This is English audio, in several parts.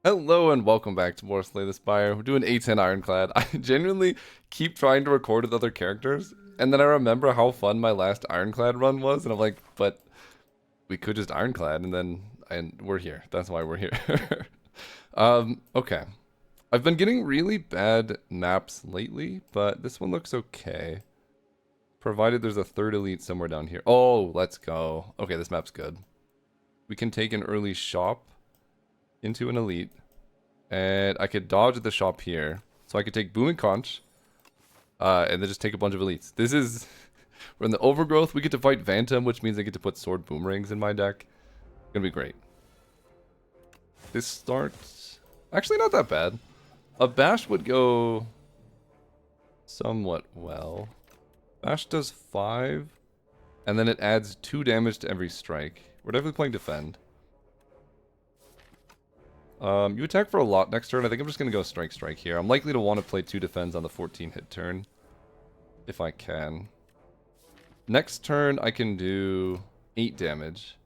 Hello and welcome back to more Slay the Spire. We're doing A10 ironclad. I genuinely keep trying to record with other characters, and then I remember how fun my last ironclad run was, and I'm like, but we could just ironclad, and we're here. That's why we're here. Okay. I've been getting really bad maps lately, but this one looks okay. Provided there's a third elite somewhere down here. Oh, let's go. Okay, this map's good. We can take an early shop into an elite. And I could dodge the shop here. So I could take Boom and Conch. And then just take a bunch of elites. This is... We're in the overgrowth. We get to fight Phantom, which means I get to put sword boomerangs in my deck. Gonna be great. This starts... Actually, not that bad. A Bash would go... somewhat well. Bash does 5. And then it adds 2 damage to every strike. We're definitely playing defend. You attack for a lot next turn. I think I'm just going to go strike here. I'm likely to want to play 2 defends on the 14 hit turn. If I can. Next turn, I can do 8 damage.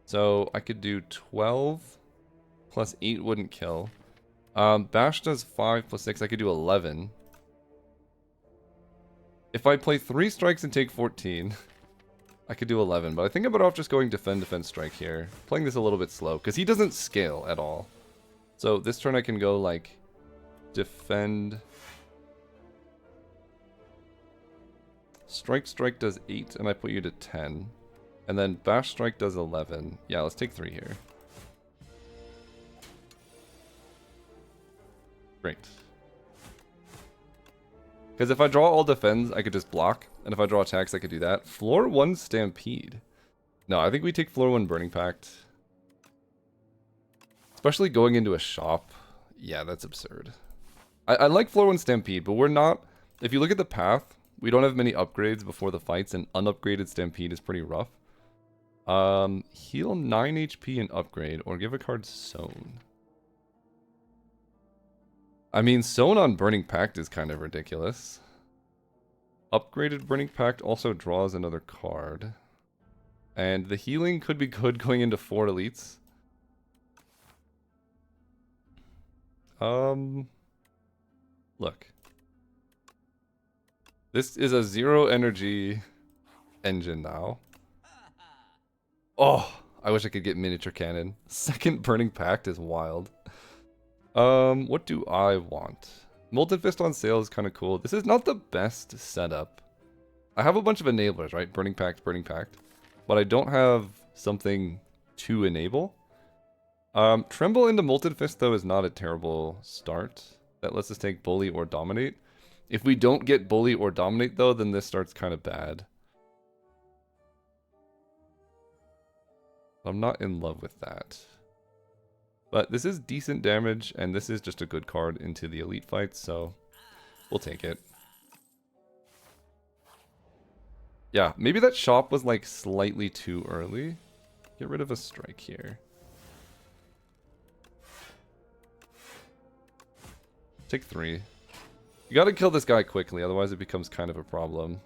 So I could do 12 plus 8 wouldn't kill. Bash does 5 plus 6. I could do 11. If I play 3 strikes and take 14... I could do 11, but I think I'm better off just going defend, strike here. Playing this a little bit slow, because he doesn't scale at all. So this turn I can go, like, defend. Strike does 8, and I put you to 10. And then Bash Strike does 11. Yeah, let's take 3 here. Great. Because if I draw all defends, I could just block. And if I draw attacks, I could do that. Floor 1 Stampede. No, I think we take floor 1 Burning Pact. Especially going into a shop. Yeah, that's absurd. I like floor 1 Stampede, but we're not... If you look at the path, we don't have many upgrades before the fights, and unupgraded Stampede is pretty rough. Heal 9 HP and upgrade, or give a card Sown. I mean, Sown on Burning Pact is kind of ridiculous. Upgraded Burning Pact also draws another card. And the healing could be good going into 4 elites. Look. This is a 0 energy engine now. Oh, I wish I could get miniature cannon. Second Burning Pact is wild. What do I want? Molten Fist on sale is kind of cool. This is not the best setup. I have a bunch of enablers, right? Burning Pact. But I don't have something to enable. Tremble into Molten Fist, though, is not a terrible start. That lets us take Bully or Dominate. If we don't get Bully or Dominate, though, then this starts kind of bad. I'm not in love with that. But this is decent damage, and this is just a good card into the elite fights, so we'll take it. Yeah, maybe that shop was like slightly too early. Get rid of a strike here. Take 3. You gotta kill this guy quickly, otherwise it becomes kind of a problem.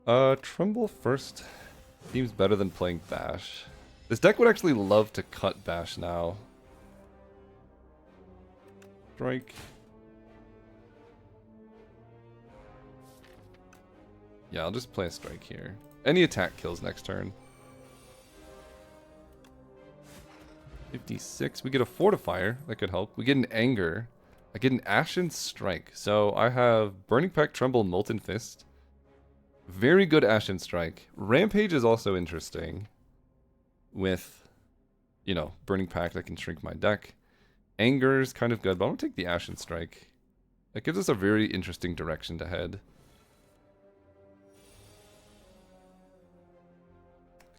Tremble first seems better than playing Bash. This deck would actually love to cut Bash now. Strike. Yeah, I'll just play a strike here. Any attack kills next turn. 56. We get a Fortifier. That could help. We get an Anger. I get an Ashen Strike. So I have Burning Pact, Tremble, Molten Fist. Very good Ashen Strike. Rampage is also interesting. With, you know, Burning Pact, I can shrink my deck. Anger is kind of good, but I'm going to take the Ashen Strike. That gives us a very interesting direction to head.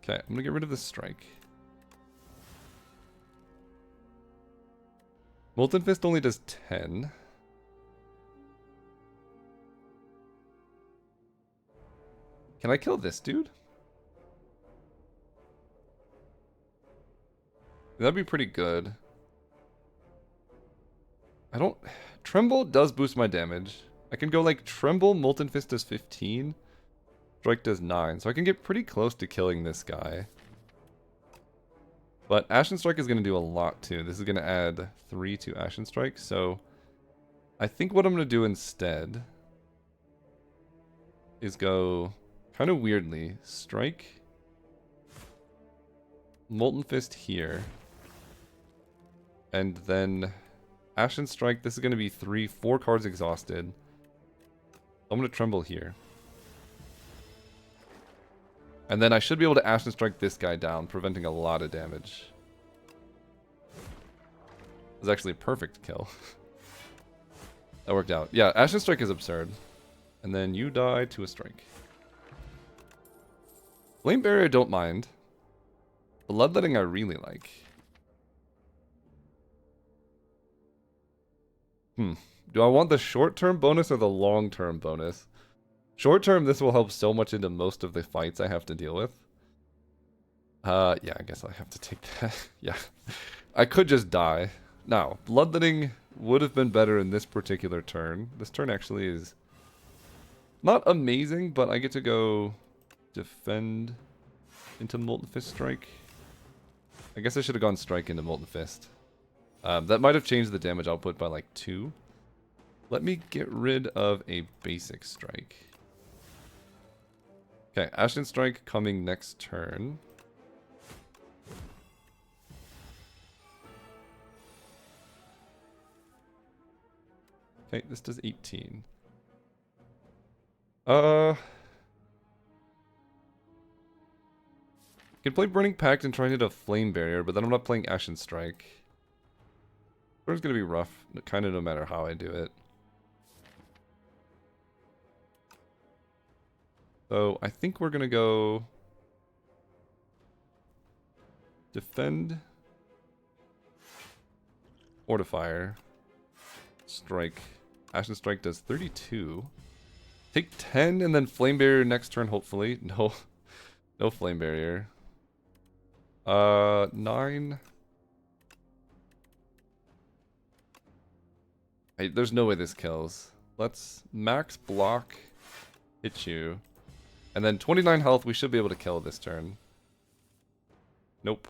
Okay, I'm going to get rid of this strike. Molten Fist only does 10. Can I kill this dude? That'd be pretty good. I don't... Tremble does boost my damage. I can go like Tremble, Molten Fist does 15. Strike does 9, so I can get pretty close to killing this guy. But Ashen Strike is going to do a lot too. This is going to add 3 to Ashen Strike, so I think what I'm going to do instead is go kind of weirdly. Strike Molten Fist here. And then Ashen Strike, this is going to be 4 cards exhausted. I'm going to Tremble here. And then I should be able to Ashen Strike this guy down, preventing a lot of damage. It was actually a perfect kill. That worked out. Yeah, Ashen Strike is absurd. And then you die to a strike. Flame Barrier I don't mind. Bloodletting I really like. Do I want the short-term bonus or the long-term bonus? Short-term, this will help so much into most of the fights I have to deal with. Yeah, I guess I have to take that. Yeah. I could just die. Now, Bloodletting would have been better in this particular turn. This turn actually is not amazing, but I get to go defend into Molten Fist Strike. I guess I should have gone Strike into Molten Fist. That might have changed the damage output by like 2. Let me get rid of a basic strike. Okay, Ashen Strike coming next turn. Okay, this does 18. I can play Burning Pact and try and hit a Flame Barrier, but then I'm not playing Ashen Strike. Turn's gonna be rough, kind of no matter how I do it. So I think we're gonna go defend, Fortifier, Strike. Ashen Strike does 32. Take 10 and then Flame Barrier next turn, hopefully. No, no Flame Barrier. 9. Hey, there's no way this kills. Let's max block, hit you. And then 29 health, we should be able to kill this turn. Nope.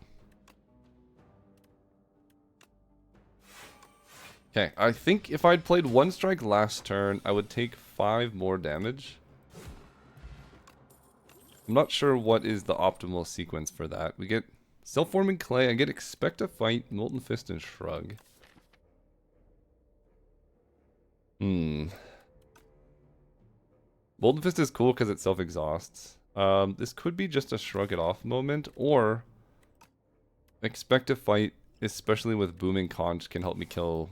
Okay, I think if I'd played 1 strike last turn, I would take 5 more damage. I'm not sure what is the optimal sequence for that. We get Self-Forming Clay, I get Expect a Fight, Molten Fist, and Shrug. Molten Fist is cool because it self-exhausts. This could be just a Shrug it off moment, or Expect a Fight, especially with Booming Conch, can help me kill.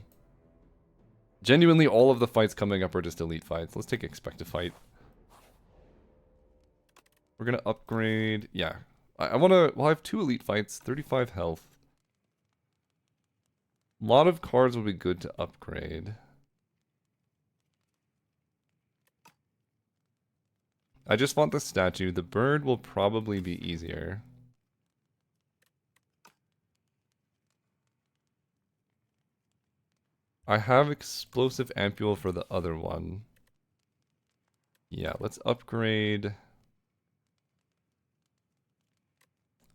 Genuinely, all of the fights coming up are just elite fights. Let's take Expect a Fight. We're gonna upgrade. Yeah, I wanna. Well, I have 2 elite fights, 35 health. A lot of cards would be good to upgrade. I just want the statue. The bird will probably be easier. I have Explosive Ampule for the other one. Yeah, let's upgrade.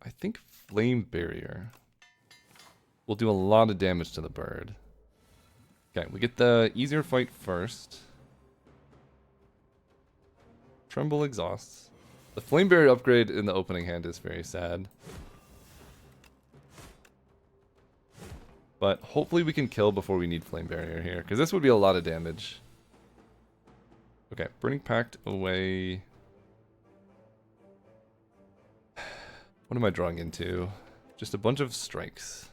I think Flame Barrier will do a lot of damage to the bird. Okay, we get the easier fight first. Tremble exhausts. The Flame Barrier upgrade in the opening hand is very sad. But hopefully we can kill before we need Flame Barrier here, because this would be a lot of damage. Okay, Burning Pact away. What am I drawing into? Just a bunch of strikes.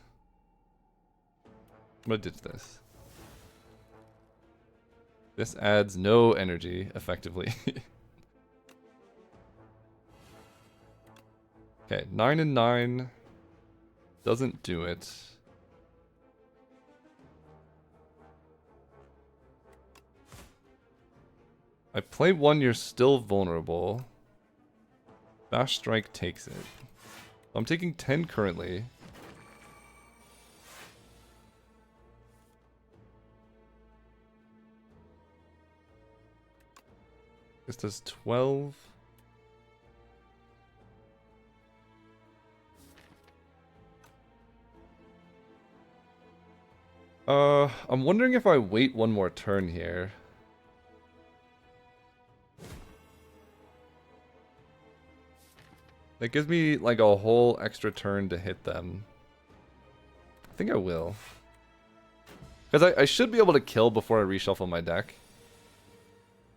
I'm gonna ditch this. This adds no energy, effectively. Okay, 9 and 9 doesn't do it. I play 1, you're still vulnerable. Bash Strike takes it. I'm taking 10 currently. This does 12. I'm wondering if I wait one more turn here. That gives me like a whole extra turn to hit them. I think I will. Because I should be able to kill before I reshuffle my deck.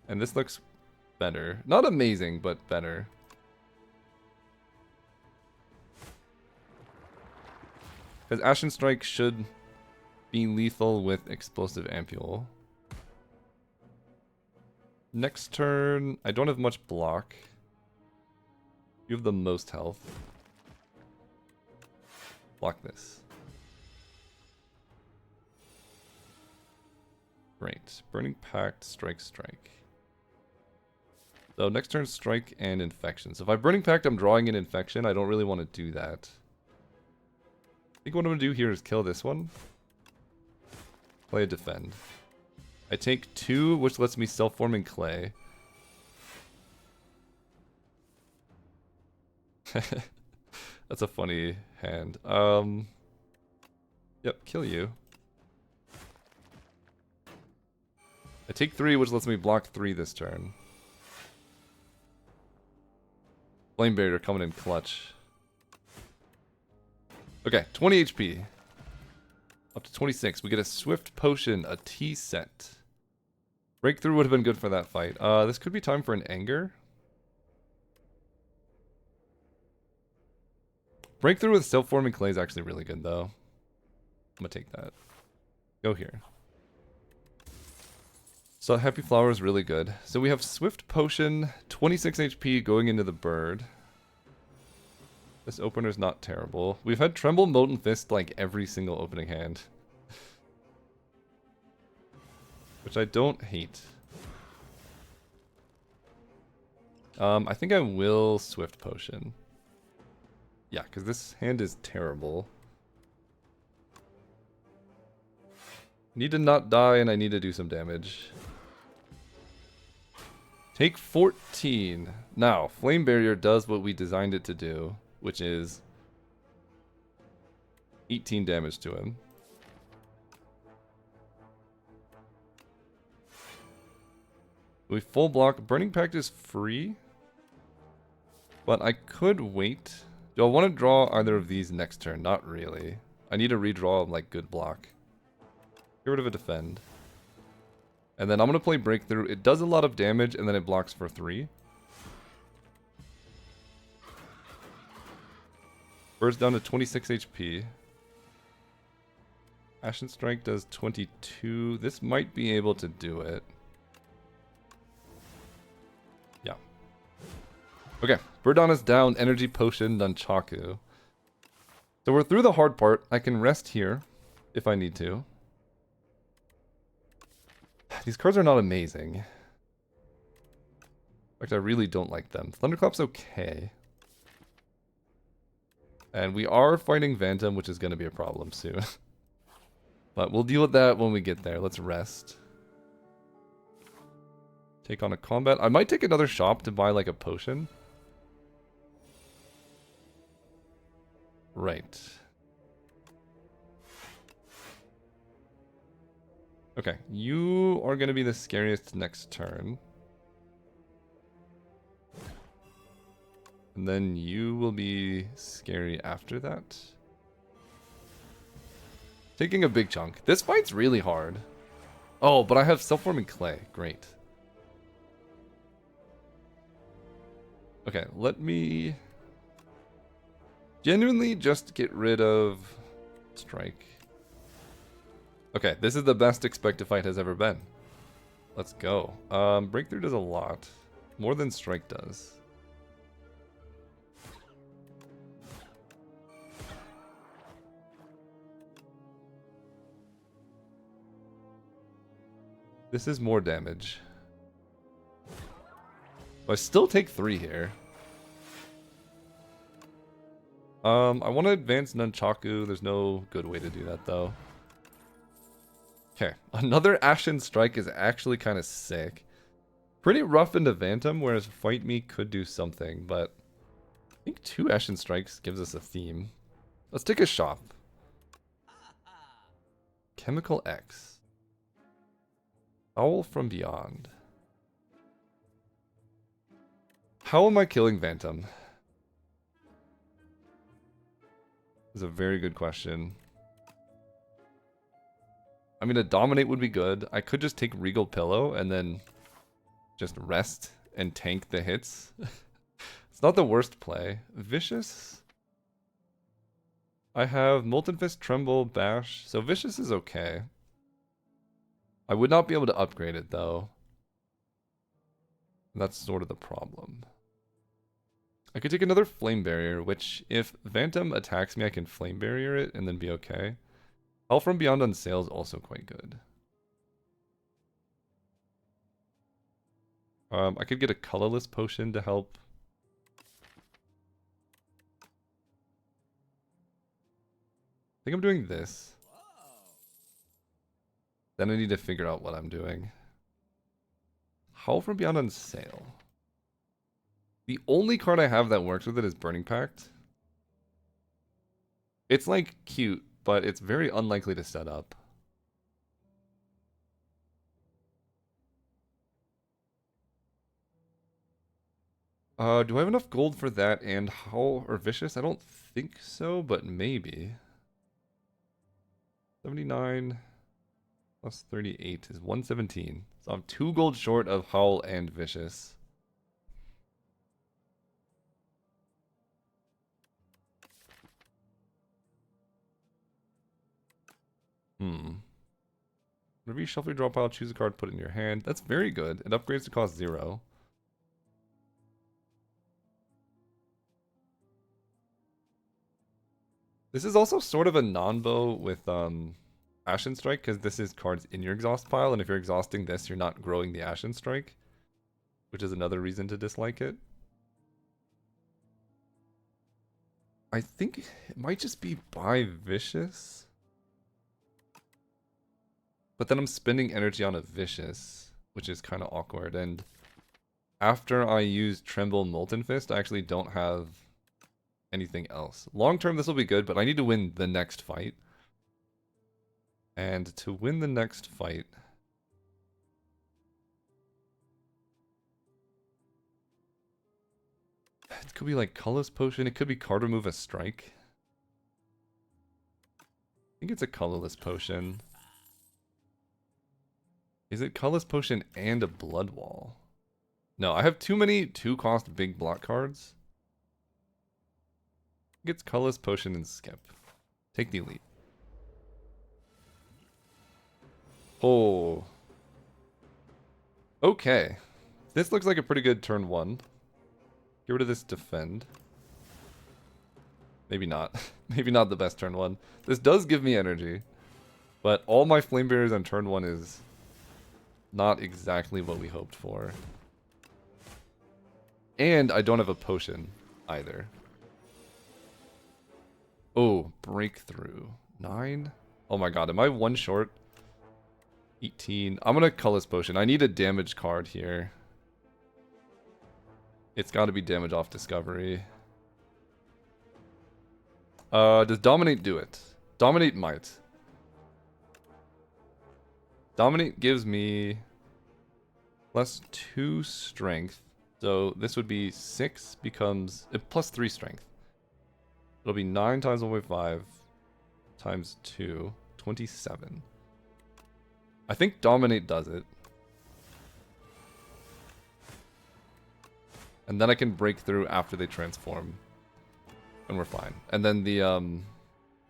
And this looks better. Not amazing, but better. Because Ashen Strike should be lethal with Explosive Ampule. Next turn, I don't have much block. You have the most health. Block this. Great. Burning Pact, Strike, Strike. So next turn, Strike and Infection. So if I Burning Pact, I'm drawing an Infection. I don't really want to do that. I think what I'm going to do here is kill this one. Play a Defend. I take 2, which lets me self-forming Clay. That's a funny hand. Yep, kill you. I take 3, which lets me block 3 this turn. Flame Barrier coming in clutch. Okay, 20 HP. Up to 26. We get a Swift Potion, a T set. Breakthrough would have been good for that fight. This could be time for an Anger. Breakthrough with self-forming Clay is actually really good, though. I'm gonna take that. Go here. So Happy Flower is really good. So we have Swift Potion, 26 HP going into the bird. This opener's not terrible. We've had Tremble, Molten Fist like every single opening hand. Which I don't hate. I think I will Swift Potion. Yeah, because this hand is terrible. Need to not die and I need to do some damage. Take 14. Now, Flame Barrier does what we designed it to do, which is 18 damage to him. We full block. Burning Pact is free, but I could wait. Do I want to draw either of these next turn? Not really. I need to redraw like good block. Get rid of a Defend. And then I'm going to play Breakthrough. It does a lot of damage and then it blocks for 3. Bird's down to 26 HP. Ashen Strike does 22. This might be able to do it. Yeah. Okay, Birdon is down. Energy Potion, Nunchaku. So we're through the hard part. I can rest here if I need to. These cards are not amazing. In fact, I really don't like them. Thunderclap's okay. And we are fighting Phantom, which is going to be a problem soon. But we'll deal with that when we get there. Let's rest. Take on a combat. I might take another shop to buy like a potion. Right. Okay, you are going to be the scariest next turn. And then you will be scary after that. Taking a big chunk. This fight's really hard. Oh, but I have self-forming Clay. Great. Okay, let me genuinely just get rid of Strike. Okay, this is the best Expect to Fight has ever been. Let's go. Breakthrough does a lot. More than Strike does. This is more damage. I still take 3 here. I want to advance Nunchaku. There's no good way to do that, though. Okay, another Ashen Strike is actually kind of sick. Pretty rough into Phantom, whereas Fight Me could do something, but I think 2 Ashen Strikes gives us a theme. Let's take a shop. Chemical X. Owl from Beyond. How am I killing Phantom? Is a very good question. I mean, a Dominate would be good. I could just take Regal Pillow and then just rest and tank the hits. It's not the worst play. Vicious? I have Molten Fist, Tremble, Bash. So Vicious is okay. I would not be able to upgrade it, though. That's sort of the problem. I could take another Flame Barrier, which, if Phantom attacks me, I can Flame Barrier it and then be okay. Hell from Beyond on sale is also quite good. I could get a colorless potion to help. I think I'm doing this. Then I need to figure out what I'm doing. Howl from Beyond on sale. The only card I have that works with it is Burning Pact. It's like cute, but it's very unlikely to set up. Do I have enough gold for that and Howl or Vicious? I don't think so, but maybe. 79 plus 38 is 117. So I'm 2 gold short of Howl and Vicious. Whenever you shuffle your draw pile, choose a card, put it in your hand. That's very good. It upgrades to cost 0. This is also sort of a non-bow with Ashen Strike, because this is cards in your exhaust pile, and if you're exhausting this, you're not growing the Ashen Strike, which is another reason to dislike it. I think it might just be buy Vicious. But then I'm spending energy on a Vicious, which is kind of awkward. And after I use Tremble Molten Fist, I actually don't have anything else. Long term, this will be good, but I need to win the next fight. And to win the next fight... It could be like Colorless Potion. It could be card remove a strike. I think it's a Colorless Potion. Is it Colorless Potion and a Blood Wall? No, I have too many 2-cost big block cards. I think it's Colorless Potion and Skip. Take the Elite. Oh. Okay. This looks like a pretty good turn 1. Get rid of this Defend. Maybe not. Maybe not the best turn 1. This does give me energy. But all my Flame Barriers on turn 1 is... not exactly what we hoped for. And I don't have a potion either. Oh, Breakthrough. 9? Oh my god, am I 1 short? 18. I'm gonna Colorless Potion. I need a damage card here. It's gotta be damage off Discovery. Does Dominate do it? Dominate might. Dominate gives me +2 strength. So this would be 6 becomes +3 strength. It'll be 9 times 1.5 times 2, 27. I think Dominate does it. And then I can break through after they transform. And we're fine. And then the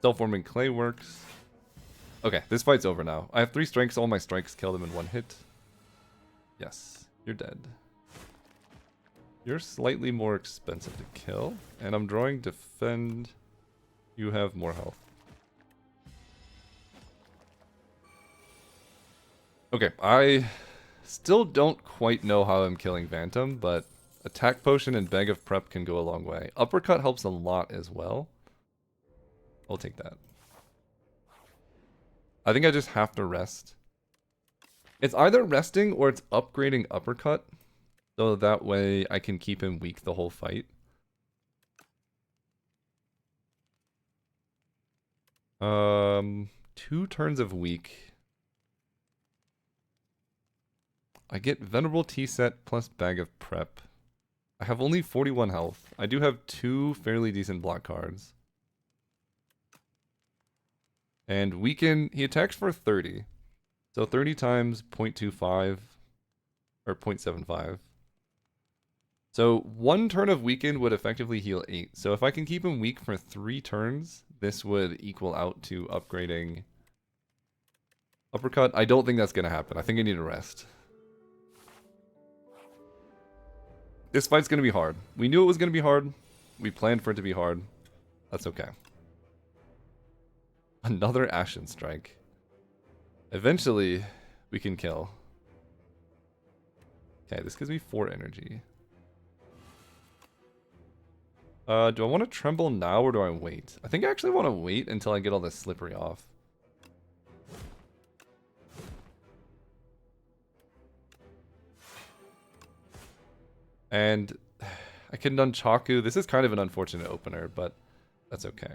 self-forming clay works. Okay, this fight's over now. I have 3 strikes. All my strikes kill them in 1 hit. Yes, you're dead. You're slightly more expensive to kill. And I'm drawing Defend. You have more health. Okay, I still don't quite know how I'm killing Phantom, but Attack Potion and Bag of Prep can go a long way. Uppercut helps a lot as well. I'll take that. I think I just have to rest. It's either resting or it's upgrading Uppercut. So that way I can keep him weak the whole fight. 2 turns of weak. I get Venerable Tea Set plus Bag of Prep. I have only 41 health. I do have 2 fairly decent block cards. And weaken, he attacks for 30. So 30 times 0.25 or 0.75. So 1 turn of weaken would effectively heal 8. So if I can keep him weak for 3 turns, this would equal out to upgrading uppercut. I don't think that's going to happen. I think I need a rest. This fight's going to be hard. We knew it was going to be hard. We planned for it to be hard. That's okay. Another Ashen Strike. Eventually, we can kill. Okay, this gives me 4 energy. Do I want to tremble now or do I wait? I think I actually want to wait until I get all this slippery off. And I can Nunchaku. This is kind of an unfortunate opener, but that's okay.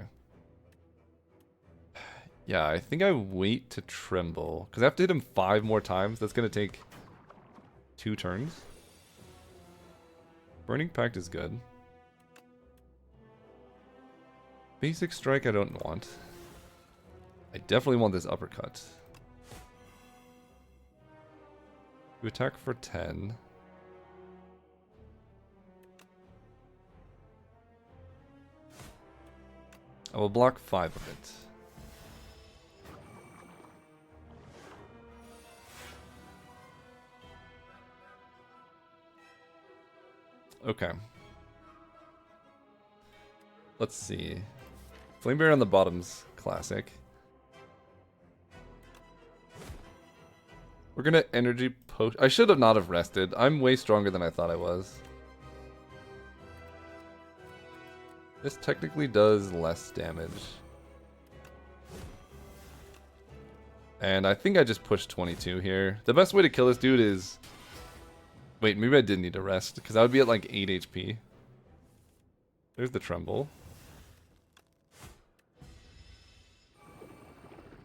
Yeah, I think I wait to tremble. Because I have to hit him 5 more times. That's going to take 2 turns. Burning Pact is good. Basic Strike I don't want. I definitely want this uppercut. You attack for 10. I will block 5 of it. Okay. Let's see. Flamebearer on the bottom's classic. We're gonna energy potion. I should have not have rested. I'm way stronger than I thought I was. This technically does less damage. And I think I just pushed 22 here. The best way to kill this dude is... Wait, maybe I did need to rest, because I would be at like 8 HP. There's the tremble.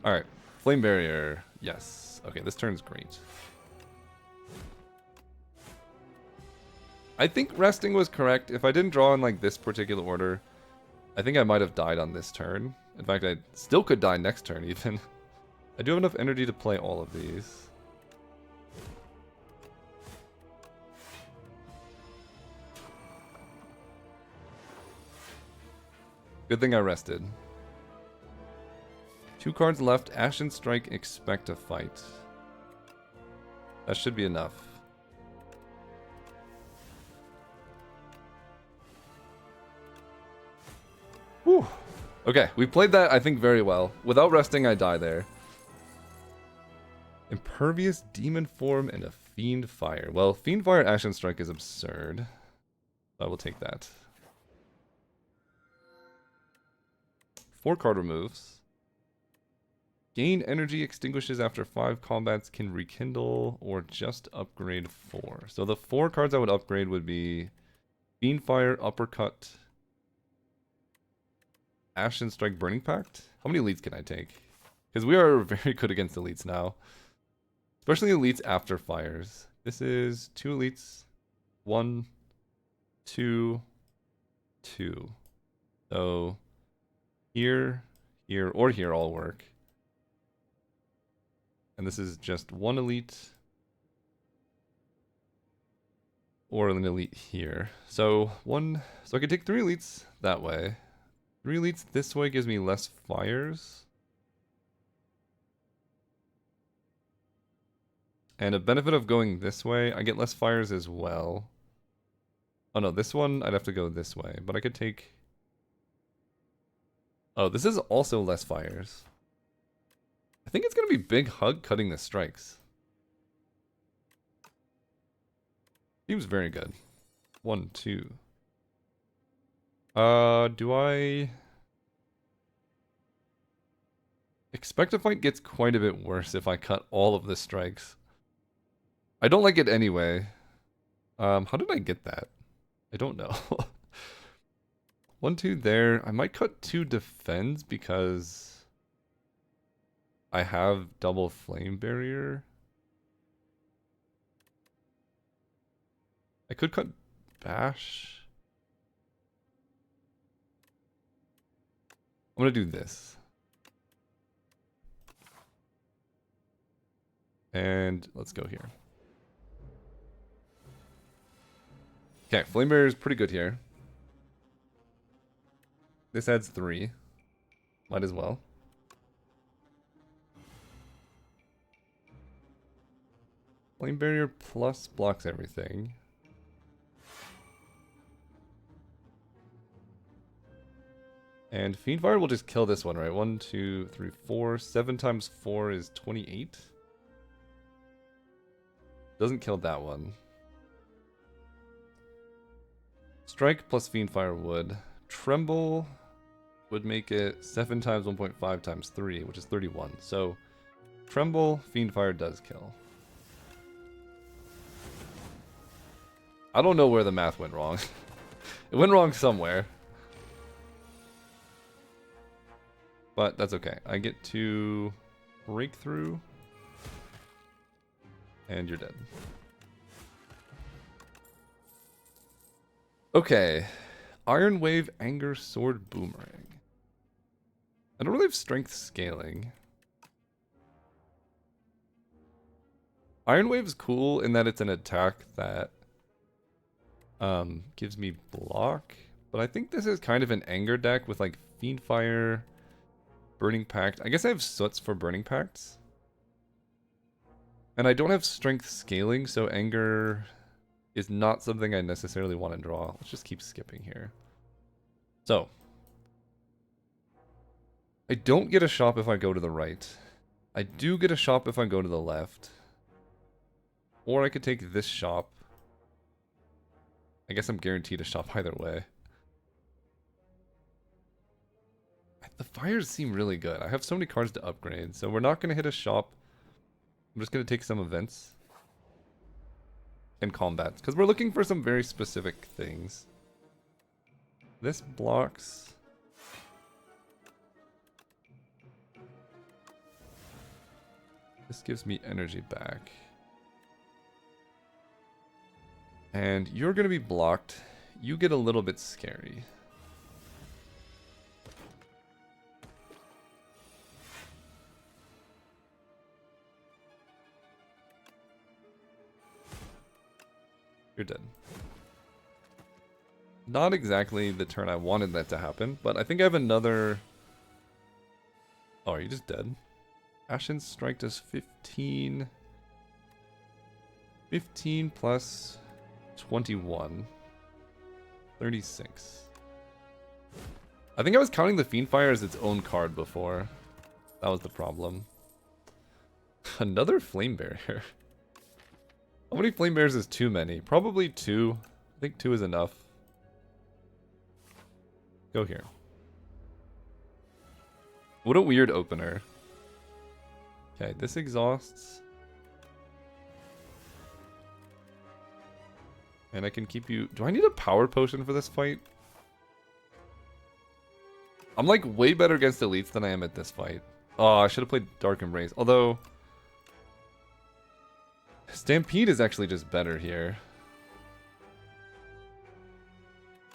Alright, Flame Barrier, yes. Okay, this turn's great. I think resting was correct. If I didn't draw in like this particular order, I think I might have died on this turn. In fact, I still could die next turn even. I do have enough energy to play all of these. Good thing I rested. 2 cards left. Ashen Strike, expect a fight. That should be enough. Whew. Okay, we played that, I think, very well. Without resting, I die there. Impervious Demon Form and a Fiend Fire. Well, Fiend Fire Ashen Strike is absurd. I will take that. 4 card removes. Gain energy, extinguishes after 5 combats, can rekindle, or just upgrade 4. So the 4 cards I would upgrade would be Fiendfire, Uppercut, Ashen Strike, Burning Pact. How many elites can I take? Because we are very good against elites now. Especially elites after fires. This is 2 elites. 1, 2, 2. So here, here, or here all work. And this is just 1 elite. Or an elite here. So I could take 3 elites that way. 3 elites this way gives me less fires. And a benefit of going this way, I get less fires as well. Oh no, this one I'd have to go this way, but I could take... Oh, this is also less fires. I think it's going to be Big Hug cutting the strikes. Seems very good. 1, 2. Do I... Expect a Fight gets quite a bit worse if I cut all of the strikes. I don't like it anyway. How did I get that? I don't know. 1, 2 there. I might cut 2 defends because... I have double flame barrier. I could cut bash. I'm gonna do this. And let's go here. Okay, flame barrier is pretty good here. This adds 3. Might as well. Flame barrier plus blocks everything. And Fiendfire will just kill this one, right? 1, 2, 3, 4. 7 times 4 is 28. Doesn't kill that one. Strike plus Fiendfire would. Tremble would make it 7 times 1.5 times 3, which is 31. So, Tremble, Fiendfire does kill. I don't know where the math went wrong. It went wrong somewhere. But that's okay. I get to break through. And you're dead. Okay. Iron Wave, Anger, Sword, Boomerang. I don't really have strength scaling. Iron Wave is cool in that it's an attack that gives me block. But I think this is kind of an anger deck with like Fiendfire, Burning Pact. I guess I have Soots for Burning Pacts. And I don't have strength scaling, so anger is not something I necessarily want to draw. Let's just keep skipping here. So, I don't get a shop if I go to the right. I do get a shop if I go to the left. Or I could take this shop. I guess I'm guaranteed a shop either way. The fires seem really good. I have so many cards to upgrade, so we're not going to hit a shop. I'm just going to take some events. And combats, because we're looking for some very specific things. This blocks. This gives me energy back. And you're going to be blocked. You get a little bit scary. You're dead. Not exactly the turn I wanted that to happen, but I think I have another... Oh, are you just dead? Ashen Strike does 15... 15 plus 21. 36. I think I was counting the Fiendfire as its own card before. That was the problem. Another Flame Barrier. How many Flame Bears is too many? Probably 2. I think 2 is enough. Go here. What a weird opener. Okay, this exhausts. And I can keep you... Do I need a power potion for this fight? I'm like way better against elites than I am at this fight. Oh, I should have played Dark Embrace. Although... Stampede is actually just better here.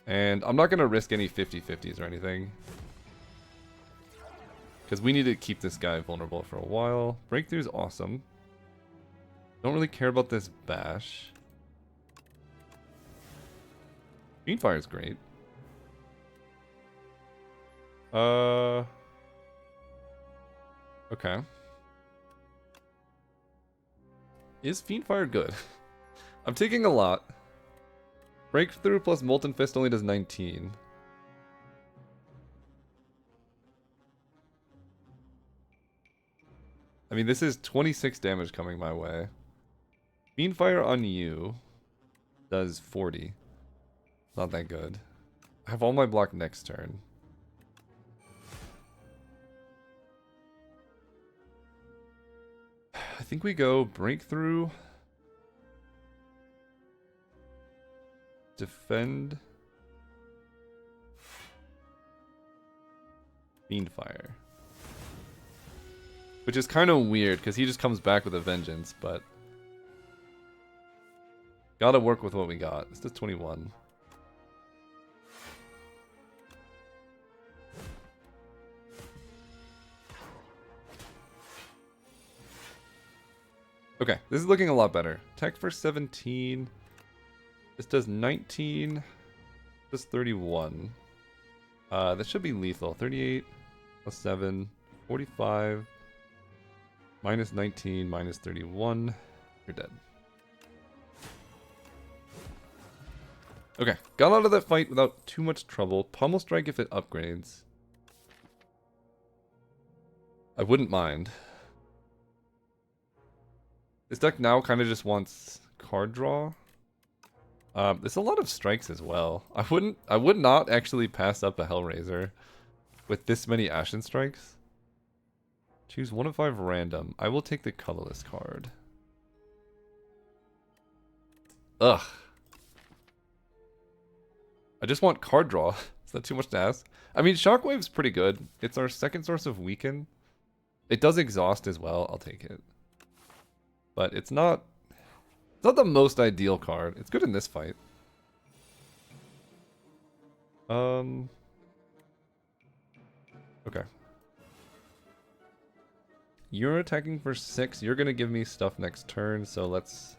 And I'm not going to risk any 50-50s or anything. Because we need to keep this guy vulnerable for a while. Breakthrough is awesome. Don't really care about this bash. Fiendfire is great. Okay. Is Fiendfire good? I'm taking a lot. Breakthrough plus Molten Fist only does 19. I mean, this is 26 damage coming my way. Fiendfire on you does 40. Not that good. I have all my block next turn. I think we go Breakthrough. Defend. Fiendfire. Which is kind of weird, because he just comes back with a vengeance, but... Gotta work with what we got. This does 21. Okay, this is looking a lot better. Tech for 17. This does 19. This does 31. That should be lethal. 38 plus 7. 45. Minus 19, minus 31. You're dead. Okay, got out of that fight without too much trouble. Pummel strike if it upgrades. I wouldn't mind. This deck now kind of just wants card draw. There's a lot of strikes as well. I would not actually pass up a Hellraiser with this many Ashen Strikes. Choose 1 of 5 random. I will take the colorless card. Ugh. I just want card draw. Is that too much to ask? I mean, Shockwave's pretty good. It's our second source of weaken. It does exhaust as well. I'll take it. But it's not the most ideal card. It's good in this fight. Okay. You're attacking for 6. You're gonna give me stuff next turn, so let's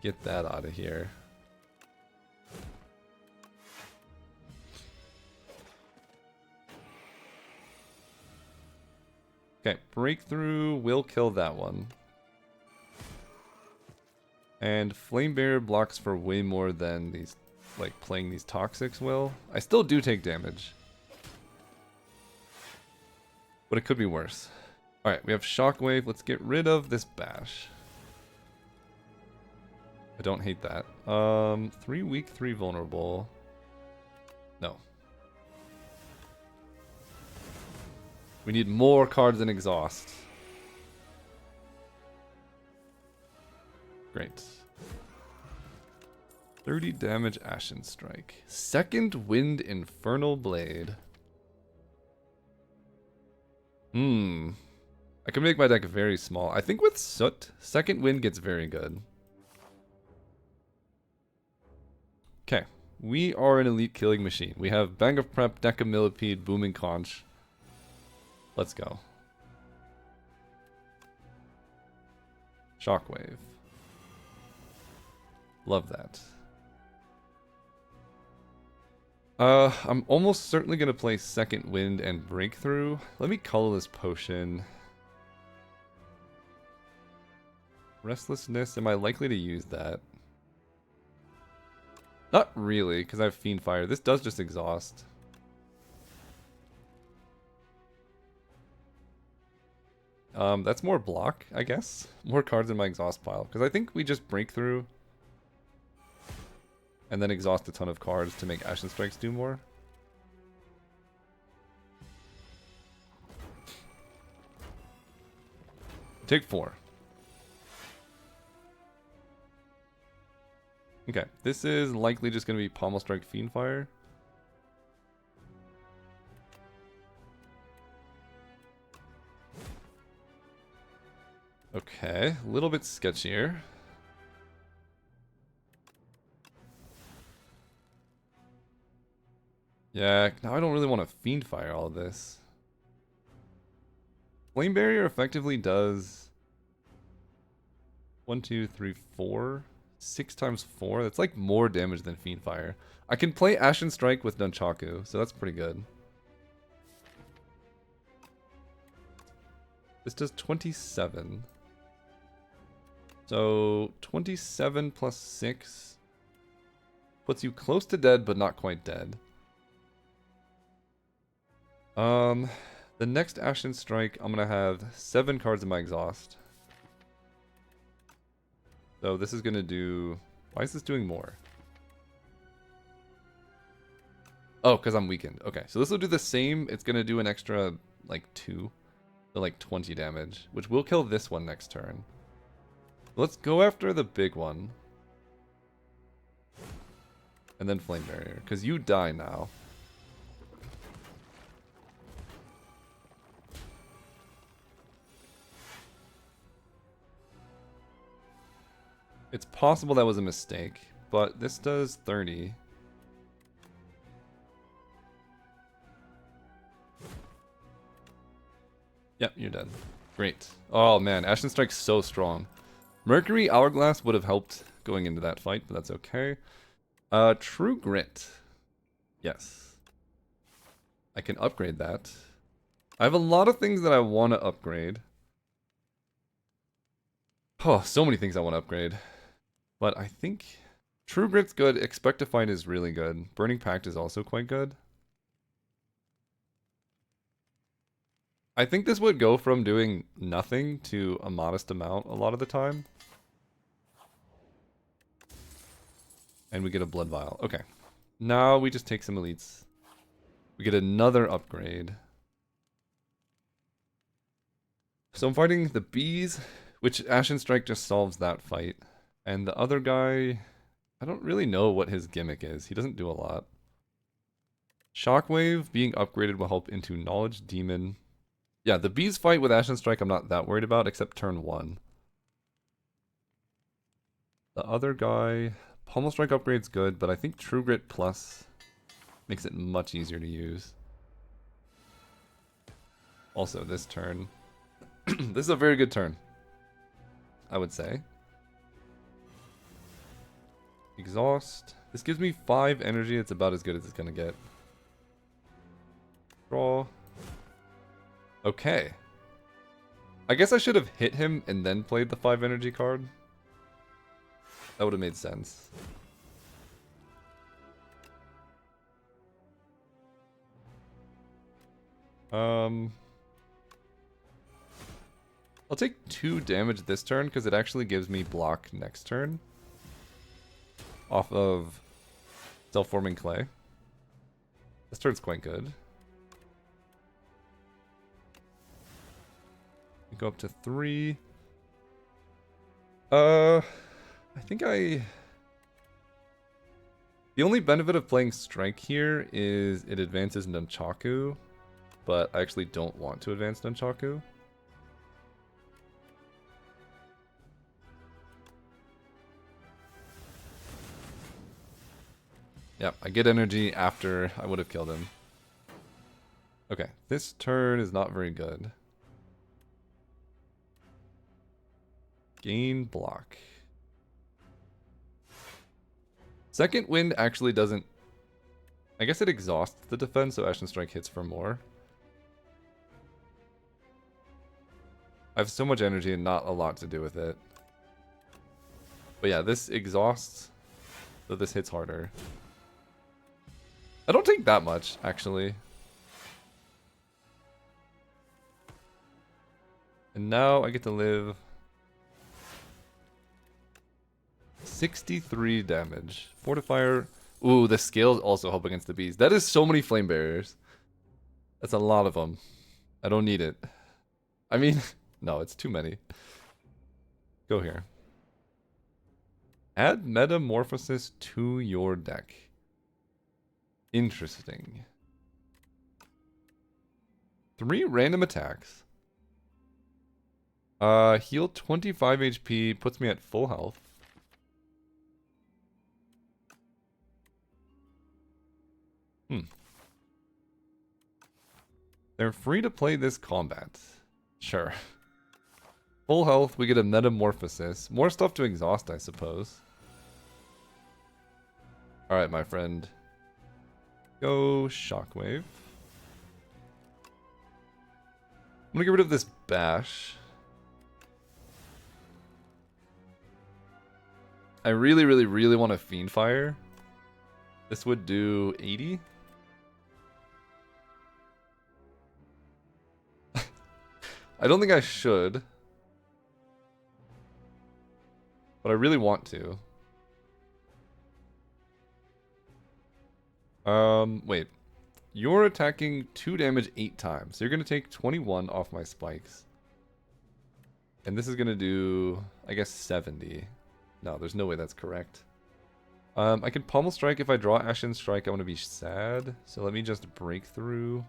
get that out of here. Okay, Breakthrough will kill that one. And Flame Barrier blocks for way more than these, like, playing these Toxics will. I still do take damage. But it could be worse. Alright, we have Shockwave. Let's get rid of this Bash. I don't hate that. 3 weak, 3 vulnerable. No. We need more cards than exhaust. Great. 30 damage Ashen Strike. Second Wind Infernal Blade. I can make my deck very small. I think with Soot, Second Wind gets very good. Okay. We are an elite killing machine. We have Bang of Prep, Deca Millipede, Booming Conch. Let's go. Shockwave. Love that. I'm almost certainly going to play Second Wind and Breakthrough. Let me colorless potion. Restlessness, am I likely to use that? Not really, because I have Fiend Fire. This does just exhaust. That's more block, I guess. More cards in my exhaust pile. Because I think we just break through. And then exhaust a ton of cards to make Ashen Strikes do more. Take 4. Okay, this is likely just going to be Pommel Strike Fiend Fire. Okay, a little bit sketchier. Yeah, now I don't really want to Fiend Fire all of this. Flame Barrier effectively does 1, 2, 3, 4. 6 times 4. That's like more damage than Fiend Fire. I can play Ashen Strike with Nunchaku, so that's pretty good. This does 27. So 27 plus 6 puts you close to dead, but not quite dead. The next Ashen Strike, I'm gonna have 7 cards in my exhaust. So this is gonna do... Why is this doing more? Oh, because I'm weakened. Okay, so this will do the same. It's gonna do an extra, like, 2. So like 20 damage, which will kill this one next turn. Let's go after the big one. And then Flame Barrier, because you die now. It's possible that was a mistake, but this does 30. Yep, you're dead. Great. Oh man, Ashen Strike's so strong. Mercury Hourglass would have helped going into that fight, but that's okay. True Grit. Yes. I can upgrade that. I have a lot of things that I want to upgrade. Oh, so many things I want to upgrade. But I think True Grit's good. Expect to Fight is really good. Burning Pact is also quite good. I think this would go from doing nothing to a modest amount a lot of the time. And we get a Blood Vial. Okay. Now we just take some elites. We get another upgrade. So I'm fighting the bees, which Ashen Strike just solves that fight. And the other guy, I don't really know what his gimmick is. He doesn't do a lot. Shockwave being upgraded will help into Knowledge Demon. Yeah, the bees fight with Ashen Strike I'm not that worried about, except turn 1. The other guy, Pummel Strike upgrade's good, but I think True Grit Plus makes it much easier to use. Also, this turn. This is a very good turn, I would say. Exhaust. This gives me 5 energy. It's about as good as it's going to get. Draw. Okay. I guess I should have hit him and then played the 5 energy card. That would have made sense. I'll take 2 damage this turn because it actually gives me block next turn. Off of Self-Forming Clay. This turn's quite good. We go up to 3. I think the only benefit of playing Strike here is it advances Nunchaku, but I actually don't want to advance Nunchaku. Yep, I get energy after I would have killed him. Okay, this turn is not very good. Gain block. Second Wind actually doesn't... I guess it exhausts the defense, so Ashen Strike hits for more. I have so much energy and not a lot to do with it. But yeah, this exhausts, so this hits harder. I don't take that much, actually. And now I get to live 63 damage. Fortifier. Ooh, the scales also help against the bees. That is so many flame barriers. That's a lot of them. I don't need it. I mean, no, it's too many. Go here. Add Metamorphosis to your deck. Interesting. 3 random attacks. Heal 25 HP, puts me at full health. They're free to play this combat. Sure. Full health, we get a Metamorphosis. More stuff to exhaust, I suppose. Alright, my friend. Go Shockwave. I'm gonna get rid of this Bash. I really, really, really want a Fiend Fire. This would do 80. I don't think I should. But I really want to. Wait. You're attacking 2 damage 8 times. So you're going to take 21 off my spikes. And this is going to do, I guess, 70. No, there's no way that's correct. I can Pummel Strike. If I draw Ashen Strike, I'm going to be sad. So let me just break through.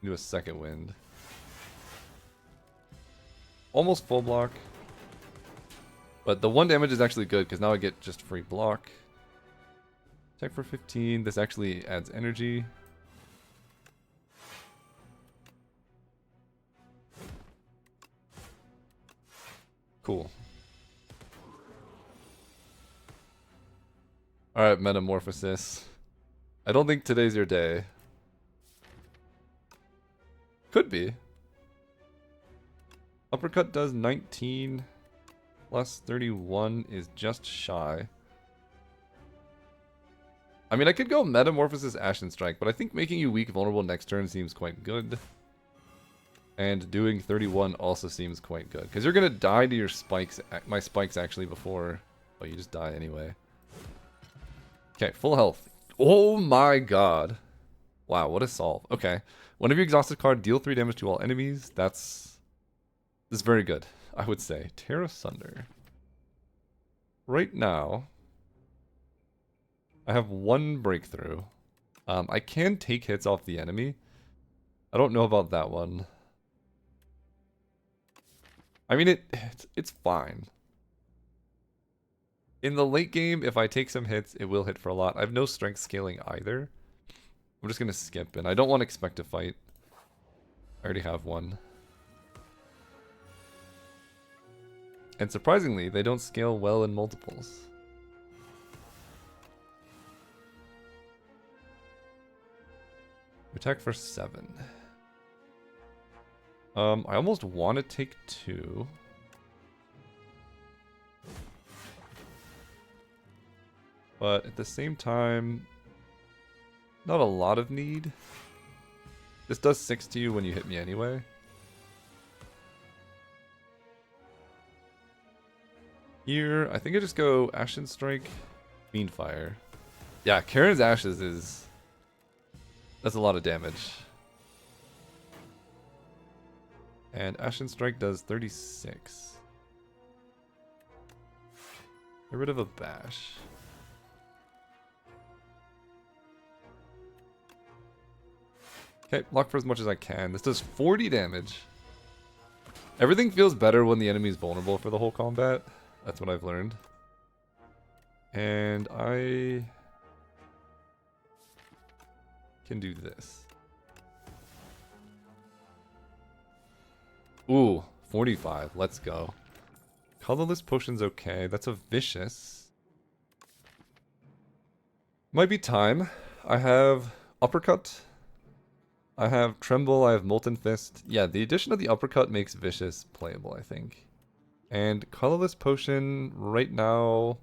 Do a second wind. Almost full block. But the 1 damage is actually good because now I get just free block. Attack for 15. This actually adds energy. Cool. Alright, Metamorphosis. I don't think today's your day. Could be. Uppercut does 19 plus 31 is just shy. I mean, I could go Metamorphosis Ashen Strike, but I think making you weak vulnerable next turn seems quite good. And doing 31 also seems quite good. Because you're going to die to your spikes, my spikes actually before... Oh, you just die anyway. Okay, full health. Oh my god. Wow, what a solve. Okay. Whenever you exhaust a card, deal 3 damage to all enemies. This is very good, I would say. Tear Asunder. Right now, I have 1 breakthrough. I can take hits off the enemy. I don't know about that one. I mean, it's fine. In the late game, if I take some hits, it will hit for a lot. I have no strength scaling either. I'm just going to skip, and I don't want to expect a fight. I already have one. And surprisingly, they don't scale well in multiples. Attack for 7. I almost want to take 2. But at the same time, not a lot of need. This does 6 to you when you hit me anyway. Here, I think I just go Ashen Strike, Fiend Fire. Yeah, Karen's Ashes is... That's a lot of damage. And Ashen Strike does 36. Get rid of a bash. Okay, block for as much as I can. This does 40 damage. Everything feels better when the enemy is vulnerable for the whole combat. That's what I've learned. And I can do this. Ooh, 45. Let's go. Colorless Potion's okay. That's a vicious. Might be time. I have Uppercut. I have Tremble. I have Molten Fist. Yeah, the addition of the Uppercut makes vicious playable, I think. And Colorless Potion right now...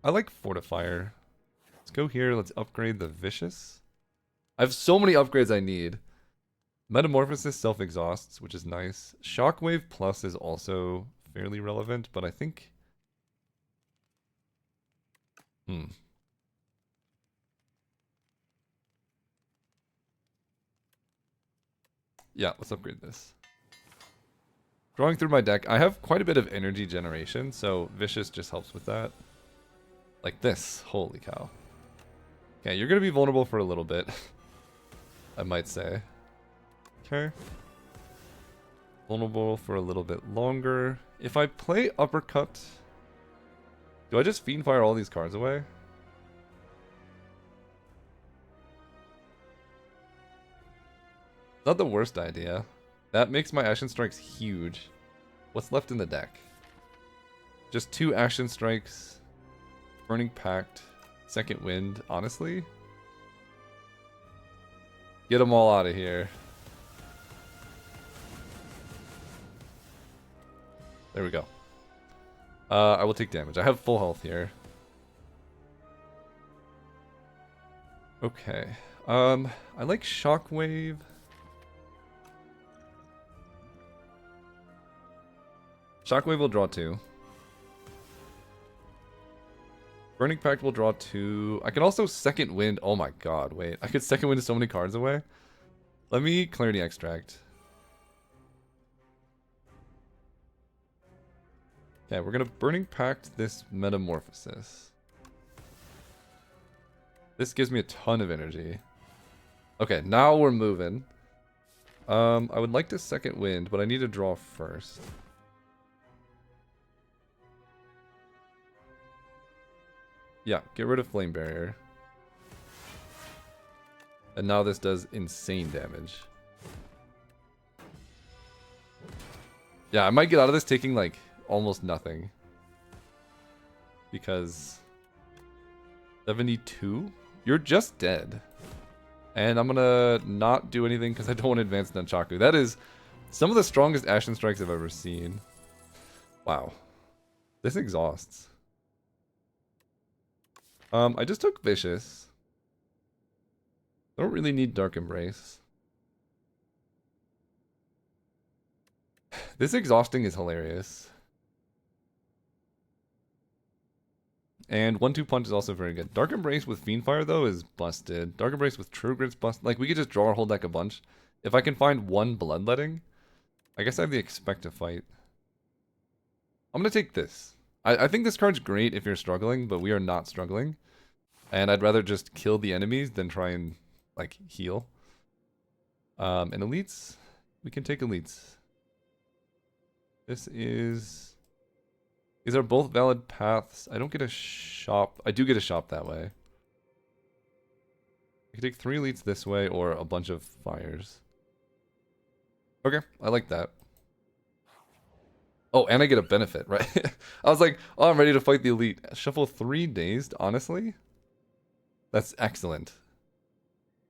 I like Fortifier. Let's go here. Let's upgrade the vicious. I have so many upgrades I need. Metamorphosis self-exhausts, which is nice. Shockwave Plus is also fairly relevant, but I think... Yeah, let's upgrade this. Drawing through my deck, I have quite a bit of energy generation, so Vicious just helps with that. Like this. Holy cow. Okay, you're going to be vulnerable for a little bit, I might say. Okay. Vulnerable for a little bit longer. If I play Uppercut, do I just Fiend Fire all these cards away? Not the worst idea. That makes my Ashen Strikes huge. What's left in the deck? Just 2 Ashen Strikes, Burning Pact, Second Wind, honestly? Get them all out of here. There we go. I will take damage. I have full health here. Okay. I like Shockwave. Shockwave will draw 2. Burning Pact will draw 2. I can also Second Wind. Oh my god, wait. I could Second Wind so many cards away. Let me Clarity Extract. Okay, we're gonna Burning Pact this Metamorphosis. This gives me a ton of energy. Okay, now we're moving. I would like to Second Wind, but I need to draw first. Yeah, get rid of flame barrier. And now this does insane damage. Yeah, I might get out of this taking like almost nothing. Because 72? You're just dead. And I'm gonna not do anything because I don't want to advance Nunchaku. That is some of the strongest Ashen Strikes I've ever seen. Wow. This exhausts. I just took Vicious. I don't really need Dark Embrace. This exhausting is hilarious. And 1-2 Punch is also very good. Dark Embrace with Fiendfire, though, is busted. Dark Embrace with True Grit's busted. Like, we could just draw our whole deck a bunch. If I can find one Bloodletting, I guess I have the Expect to Fight. I'm going to take this. I think this card's great if you're struggling, but we are not struggling. And I'd rather just kill the enemies than try and, like, heal. And Elites, we can take Elites. This is... These are both valid paths. I don't get a shop. I do get a shop that way. I can take 3 elites this way or a bunch of fires. Okay, I like that. Oh, and I get a benefit, right? I was like, oh, I'm ready to fight the elite. Shuffle 3 dazed, honestly? That's excellent.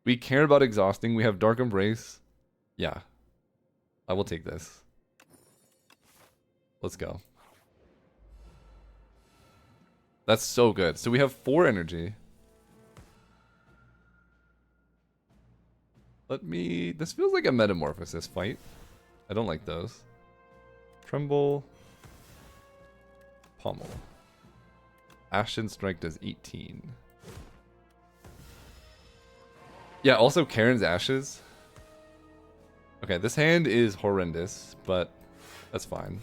We care about exhausting. We have Dark Embrace. Yeah. I will take this. Let's go. That's so good. So we have 4 energy. This feels like a Metamorphosis fight. I don't like those. Tremble. Pommel. Ashen Strike does 18. Yeah, also Karen's Ashes. Okay, this hand is horrendous, but that's fine.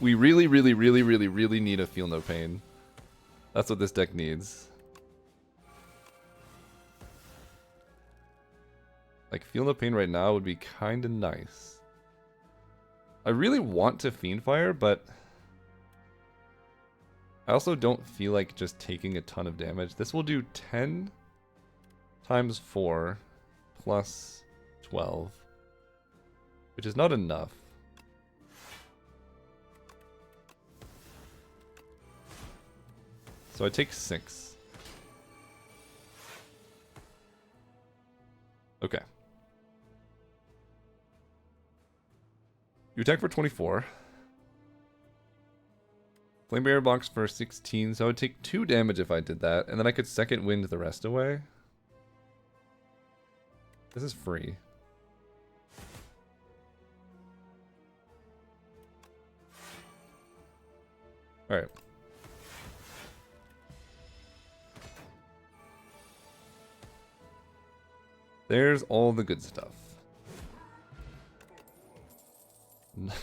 We really need a Feel No Pain. That's what this deck needs. Like, Feel No Pain right now would be kind of nice. I really want to Fiendfire, but I also don't feel like just taking a ton of damage. This will do 10 times 4 plus 12, which is not enough. So I take 6. Okay. You attack for 24. Flame Barrier blocks for 16, so I would take 2 damage if I did that, and then I could second wind the rest away. This is free. Alright. There's all the good stuff.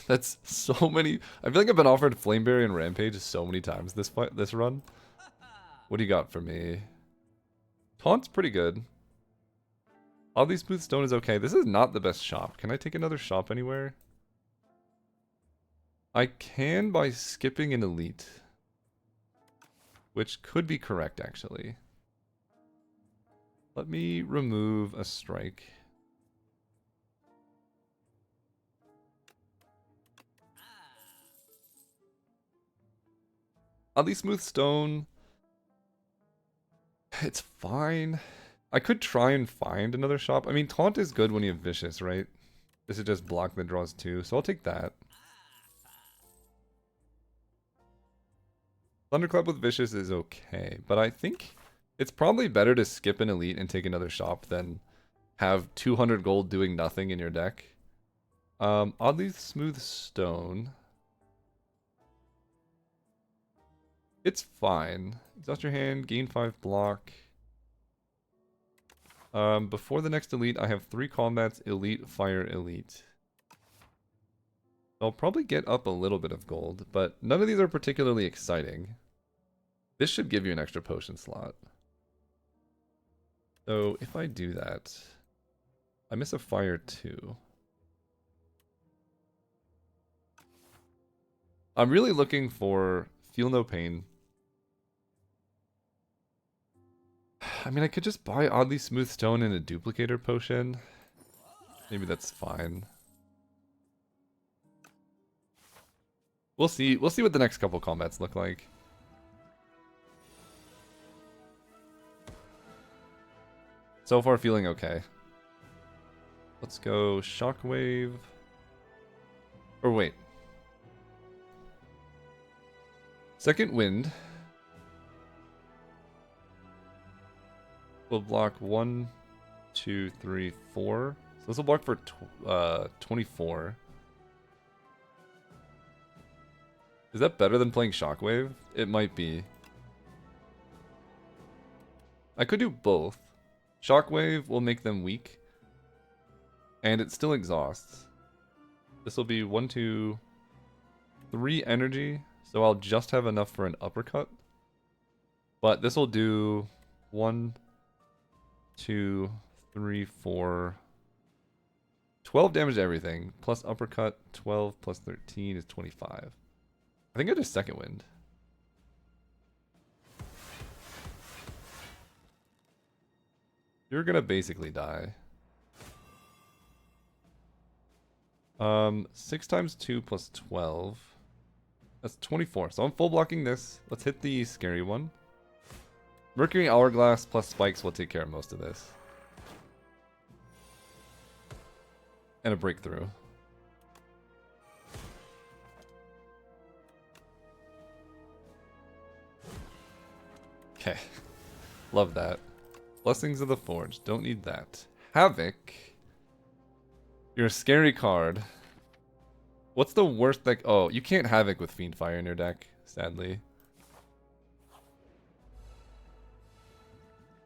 That's so many. I feel like I've been offered Flameberry and Rampage so many times this run. What do you got for me? Taunt's pretty good. Oddly Smooth Stone is okay. This is not the best shop. Can I take another shop anywhere? I can by skipping an elite. Which could be correct, actually. Let me remove a strike. Oddly Smooth Stone. It's fine. I could try and find another shop. I mean, Taunt is good when you have Vicious, right? This is just block that draws 2, so I'll take that. Thunderclap with Vicious is okay, but I think it's probably better to skip an elite and take another shop than have 200 gold doing nothing in your deck. Oddly Smooth Stone. It's fine. Exhaust your hand, gain 5 block. Before the next elite, I have 3 combats, elite, fire, elite. I'll probably get up a little bit of gold, but none of these are particularly exciting. This should give you an extra potion slot. So if I do that, I miss a fire too. I'm really looking for Feel no pain. I mean, I could just buy oddly smooth stone and a duplicator potion. Maybe that's fine. We'll see. We'll see what the next couple combats look like. So far, feeling okay. Let's go shockwave. Or wait. Second wind. Will block 1, 2, 3, 4. So this will block for 24. Is that better than playing shockwave? It might be. I could do both. Shockwave will make them weak. And it still exhausts. This will be 1, 2, 3 energy. So I'll just have enough for an uppercut. But this will do 1, 2, 3, 4, 12 damage to everything. Plus uppercut, 12 plus 13 is 25. I think I just second wind. You're gonna basically die. 6 times 2 plus 12. That's 24. So I'm full blocking this. Let's hit the scary one. Mercury Hourglass plus spikes will take care of most of this. And a breakthrough. Okay. Love that. Blessings of the Forge. Don't need that. Havoc. You're a scary card. What's the worst deck? Oh, you can't Havoc with Fiendfire in your deck, sadly.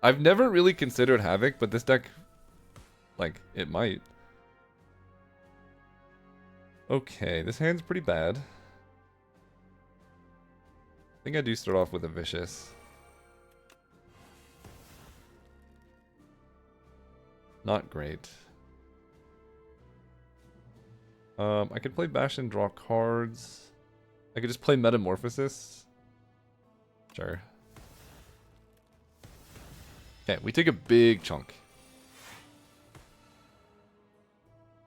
I've never really considered Havoc, but this deck, like, it might. Okay, this hand's pretty bad. I think I do start off with a Vicious. Not great. I could play Bash and draw cards. I could just play Metamorphosis. Sure. Okay, we take a big chunk.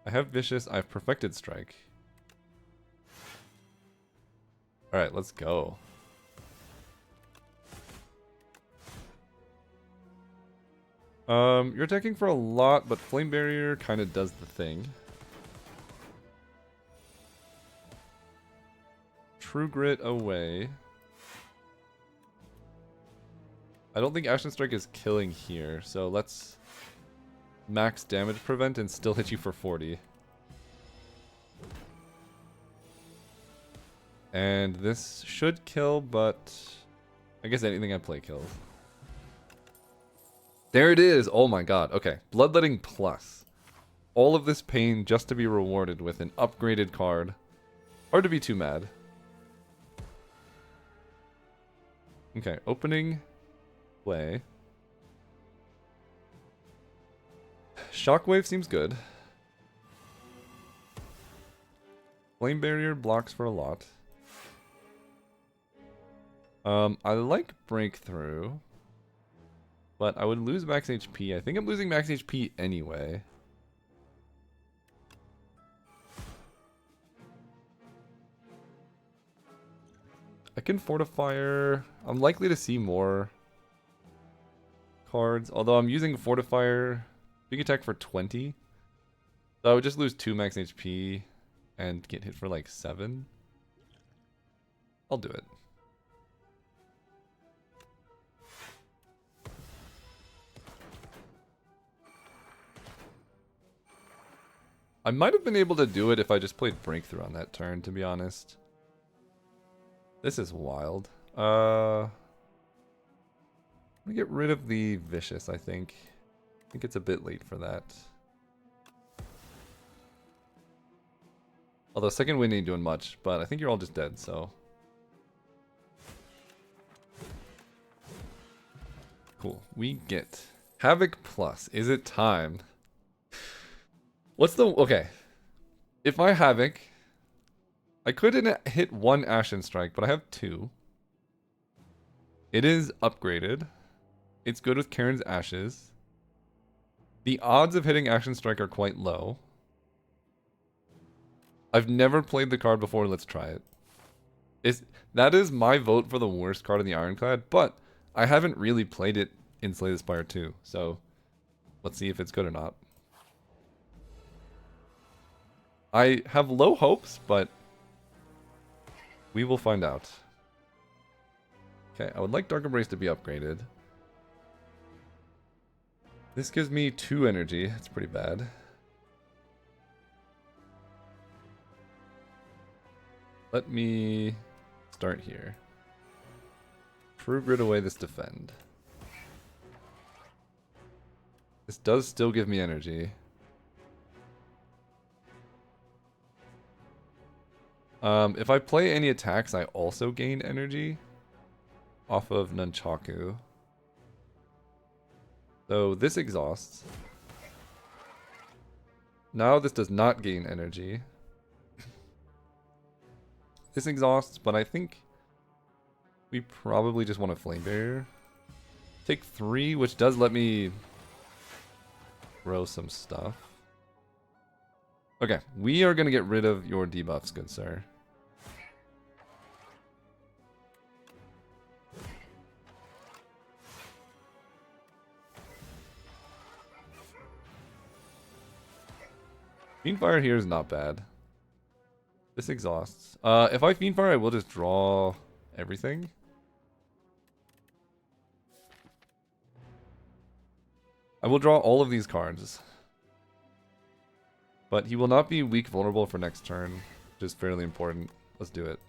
I have Vicious. I have Perfected Strike. Alright, let's go. You're attacking for a lot, but Flame Barrier kind of does the thing. True Grit away. I don't think Ashen Strike is killing here, so let's max damage prevent and still hit you for 40. And this should kill, but I guess anything I play kills. There it is! Oh my god. Okay. Bloodletting Plus. All of this pain just to be rewarded with an upgraded card. Hard to be too mad. Okay, opening play. Shockwave seems good. Flame Barrier blocks for a lot. I like Breakthrough. But I would lose max HP. I think I'm losing max HP anyway. I can Fortifier. I'm likely to see more cards. Although I'm using Fortifier. Big attack for 20. So I would just lose 2 max HP and get hit for like 7. I'll do it. I might have been able to do it if I just played Breakthrough on that turn, to be honest. This is wild. I'm gonna get rid of the Vicious, I think. I think it's a bit late for that. Although second wind ain't doing much, but I think you're all just dead, so. Cool. We get Havoc Plus. Is it time? What's the... Okay. If I Havoc... I couldn't hit 1 Ashen Strike, but I have 2. It is upgraded. It's good with Karen's Ashes. The odds of hitting Action Strike are quite low. I've never played the card before. Let's try it. That is my vote for the worst card in the Ironclad, but I haven't really played it in Slay the Spire 2, so let's see if it's good or not. I have low hopes, but we will find out. Okay, I would like Dark Embrace to be upgraded. This gives me 2 energy. That's pretty bad. Let me start here. True Grit away this defend. This does still give me energy. If I play any attacks, I also gain energy off of Nunchaku. So this exhausts. Now this does not gain energy. This exhausts, but I think we probably just want a Flame Barrier. Take 3, which does let me throw some stuff. Okay, we are going to get rid of your debuffs, good sir. Fiendfire here is not bad. This exhausts. If I Fiendfire, I will just draw everything. I will draw all of these cards. But he will not be weak vulnerable for next turn, which is fairly important. Let's do it.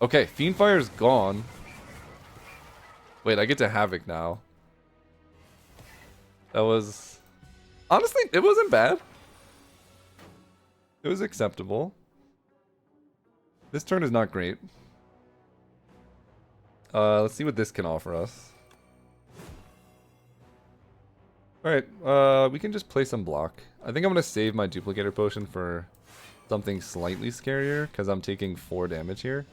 Okay, Fiendfire is gone. Wait, I get to Havoc now. That was... Honestly, it wasn't bad. It was acceptable. This turn is not great. Let's see what this can offer us. Alright, we can just play some block. I think I'm going to save my Duplicator Potion for something slightly scarier, because I'm taking 4 damage here.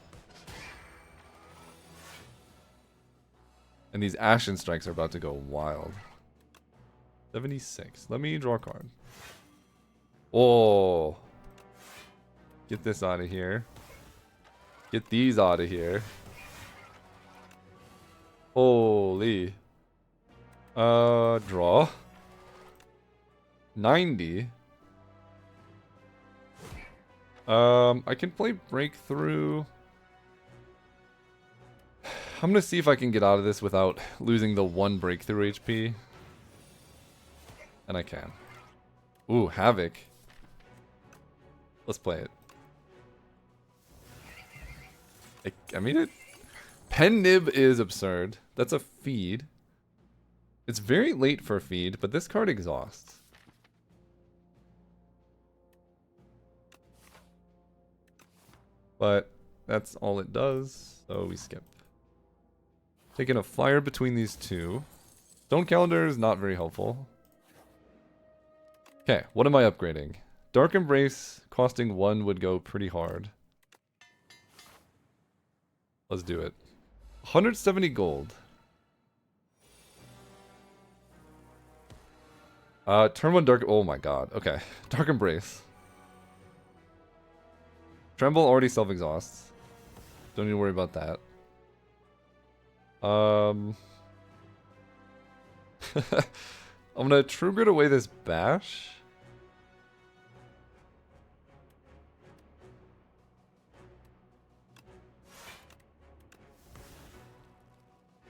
And these Ashen Strikes are about to go wild. 76. Let me draw a card. Oh. Get this out of here. Get these out of here. Holy. Draw. 90. I can play Breakthrough. I'm gonna see if I can get out of this without losing the 1 Breakthrough HP. And I can. Ooh, Havoc. Let's play it. I mean it. Pen Nib is absurd. That's a feed. It's very late for a feed, but this card exhausts. But that's all it does, so we skip. Taking a flyer between these two. Stone Calendar is not very helpful. Okay, what am I upgrading? Dark Embrace costing 1 would go pretty hard. Let's do it. 170 gold. Turn 1 Dark... Oh my god. Okay. Dark Embrace. Tremble already self-exhausts. Don't need to worry about that. I'm gonna True Grit away this Bash.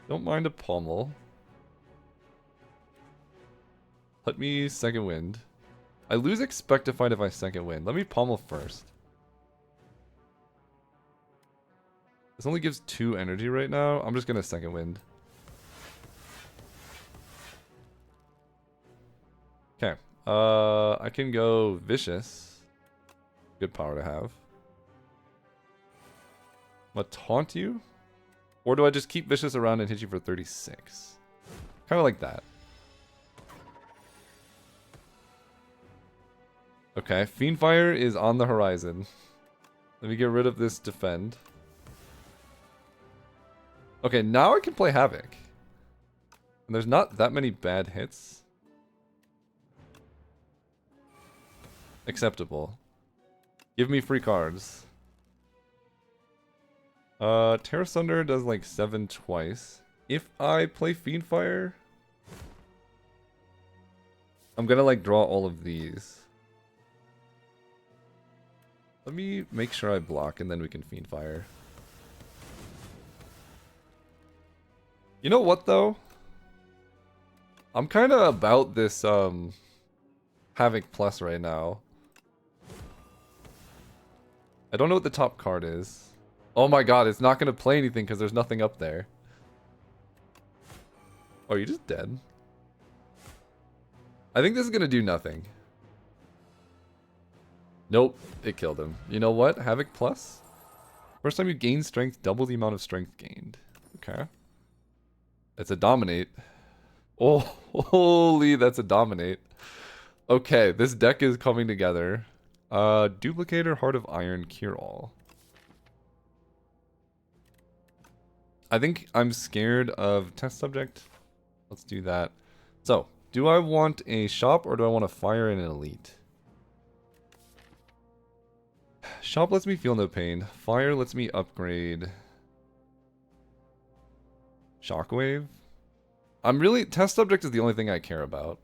Don't mind a Pommel. Let me Second Wind. I lose Expectified if I Second Wind. Let me Pommel first. This only gives 2 energy right now. I'm just gonna Second Wind. Okay. I can go Vicious. Good power to have. I'm gonna taunt you? Or do I just keep Vicious around and hit you for 36? Kind of like that. Okay, Fiendfire is on the horizon. Let me get rid of this defend. Okay, now I can play Havoc. And there's not that many bad hits. Acceptable. Give me free cards. Terra Sunder does like 7 twice. If I play Fiendfire, I'm gonna like draw all of these. Let me make sure I block and then we can Fiendfire. You know what though? I'm kind of about this Havoc Plus right now. I don't know what the top card is. Oh my god, it's not going to play anything because there's nothing up there. Oh, you're just dead? I think this is going to do nothing. Nope, it killed him. You know what? Havoc Plus? First time you gain strength, double the amount of strength gained. Okay. It's a dominate. Oh, holy, that's a dominate. Okay, this deck is coming together. Duplicator, Heart of Iron, Cure All. I think I'm scared of test subject. Let's do that. So, do I want a shop or do I want to fire in an elite? Shop lets me feel no pain. Fire lets me upgrade. Shockwave? I'm really... Test subject is the only thing I care about.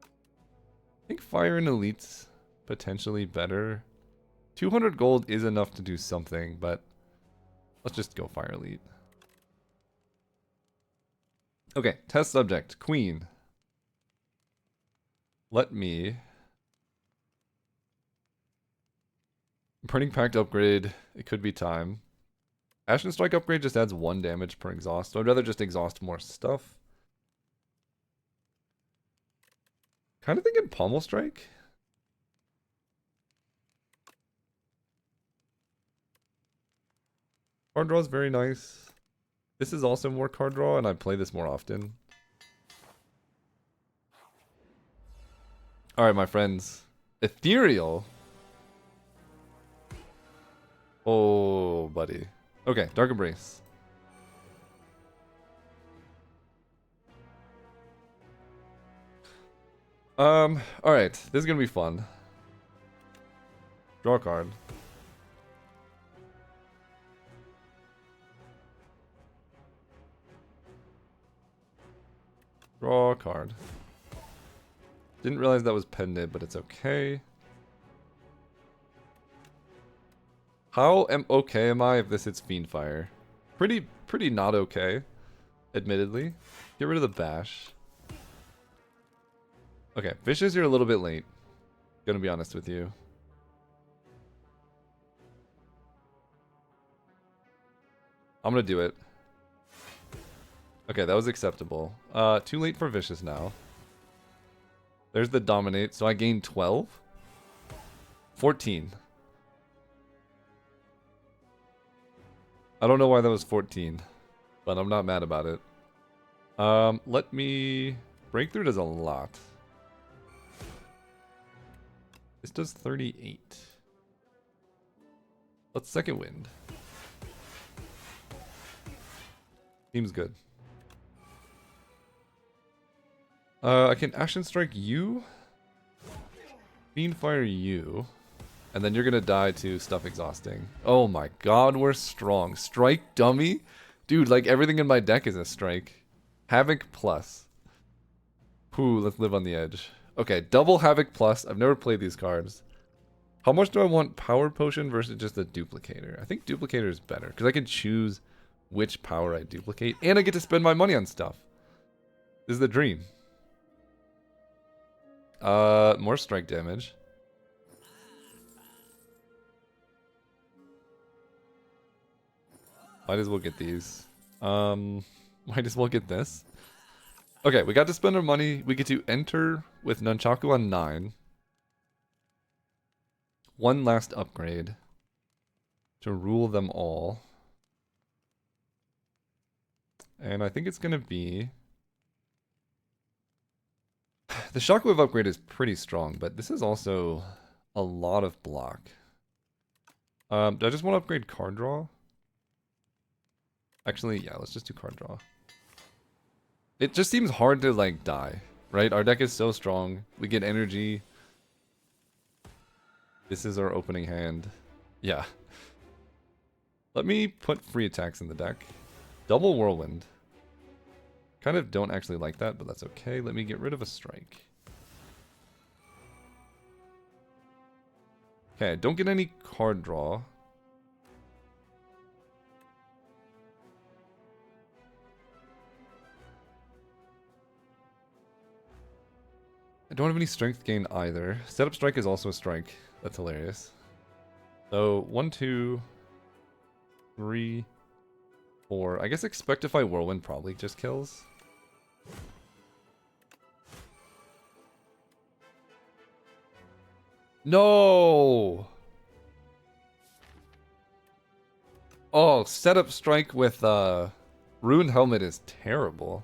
I think fire and elite's potentially better. 200 gold is enough to do something, but let's just go fire elite. Okay, test subject. Queen. Let me... Burning Pact upgrade. It could be time. Ashen Strike upgrade just adds 1 damage per exhaust. So I'd rather just exhaust more stuff. Kind of thinking Pommel Strike. Card draw is very nice. This is also more card draw, and I play this more often. Alright, my friends. Ethereal. Oh, buddy. Okay, Dark Embrace. Alright. This is gonna be fun. Draw a card. Draw a card. Didn't realize that was pendant, but it's okay. How okay am I if this hits Fiendfire? Pretty not okay, admittedly. Get rid of the bash. Okay, Vicious, you're a little bit late. Gonna be honest with you. I'm gonna do it. Okay, that was acceptable. Too late for Vicious now. There's the Dominate, so I gained 12? 14. I don't know why that was 14, but I'm not mad about it. Let me... Breakthrough does a lot. This does 38. Let's second wind. Seems good. I can Ashen Strike you. Fiendfire you. And then you're gonna die to stuff exhausting. Oh my god, we're strong. Strike dummy? Dude, like everything in my deck is a strike. Havoc plus. Pooh, let's live on the edge. Okay, double Havoc plus. I've never played these cards. How much do I want Power Potion versus just a Duplicator? I think Duplicator is better, because I can choose which power I duplicate, and I get to spend my money on stuff. This is the dream. More strike damage. Might as well get these. Might as well get this. Okay, we got to spend our money. We get to enter with Nunchaku on 9. One last upgrade to rule them all. And I think it's going to be... The Shockwave upgrade is pretty strong, but this is also a lot of block. Do I just want to upgrade card draw? Actually, yeah, let's just do card draw. It just seems hard to, like, die, right? Our deck is so strong. We get energy. This is our opening hand. Yeah. Let me put free attacks in the deck. Double Whirlwind. Kind of don't actually like that, but that's okay. Let me get rid of a strike. Okay, don't get any card draw. I don't have any strength gain either. Setup strike is also a strike. That's hilarious. So, 1, 2, 3, 4. I guess Expectify Whirlwind probably just kills. No! Oh, setup strike with Ruined Helmet is terrible.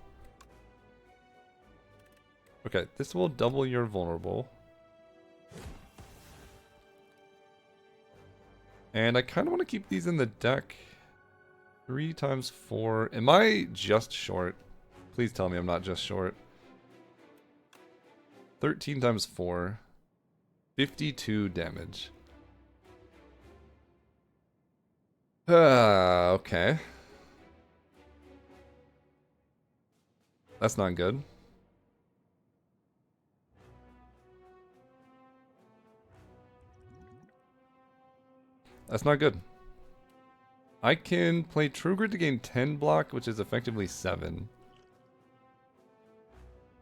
Okay, this will double your vulnerable. And I kind of want to keep these in the deck. 3 times 4. Am I just short? Please tell me I'm not just short. 13 times 4. 52 damage. Okay. That's not good. That's not good. I can play True Grit to gain 10 block, which is effectively 7.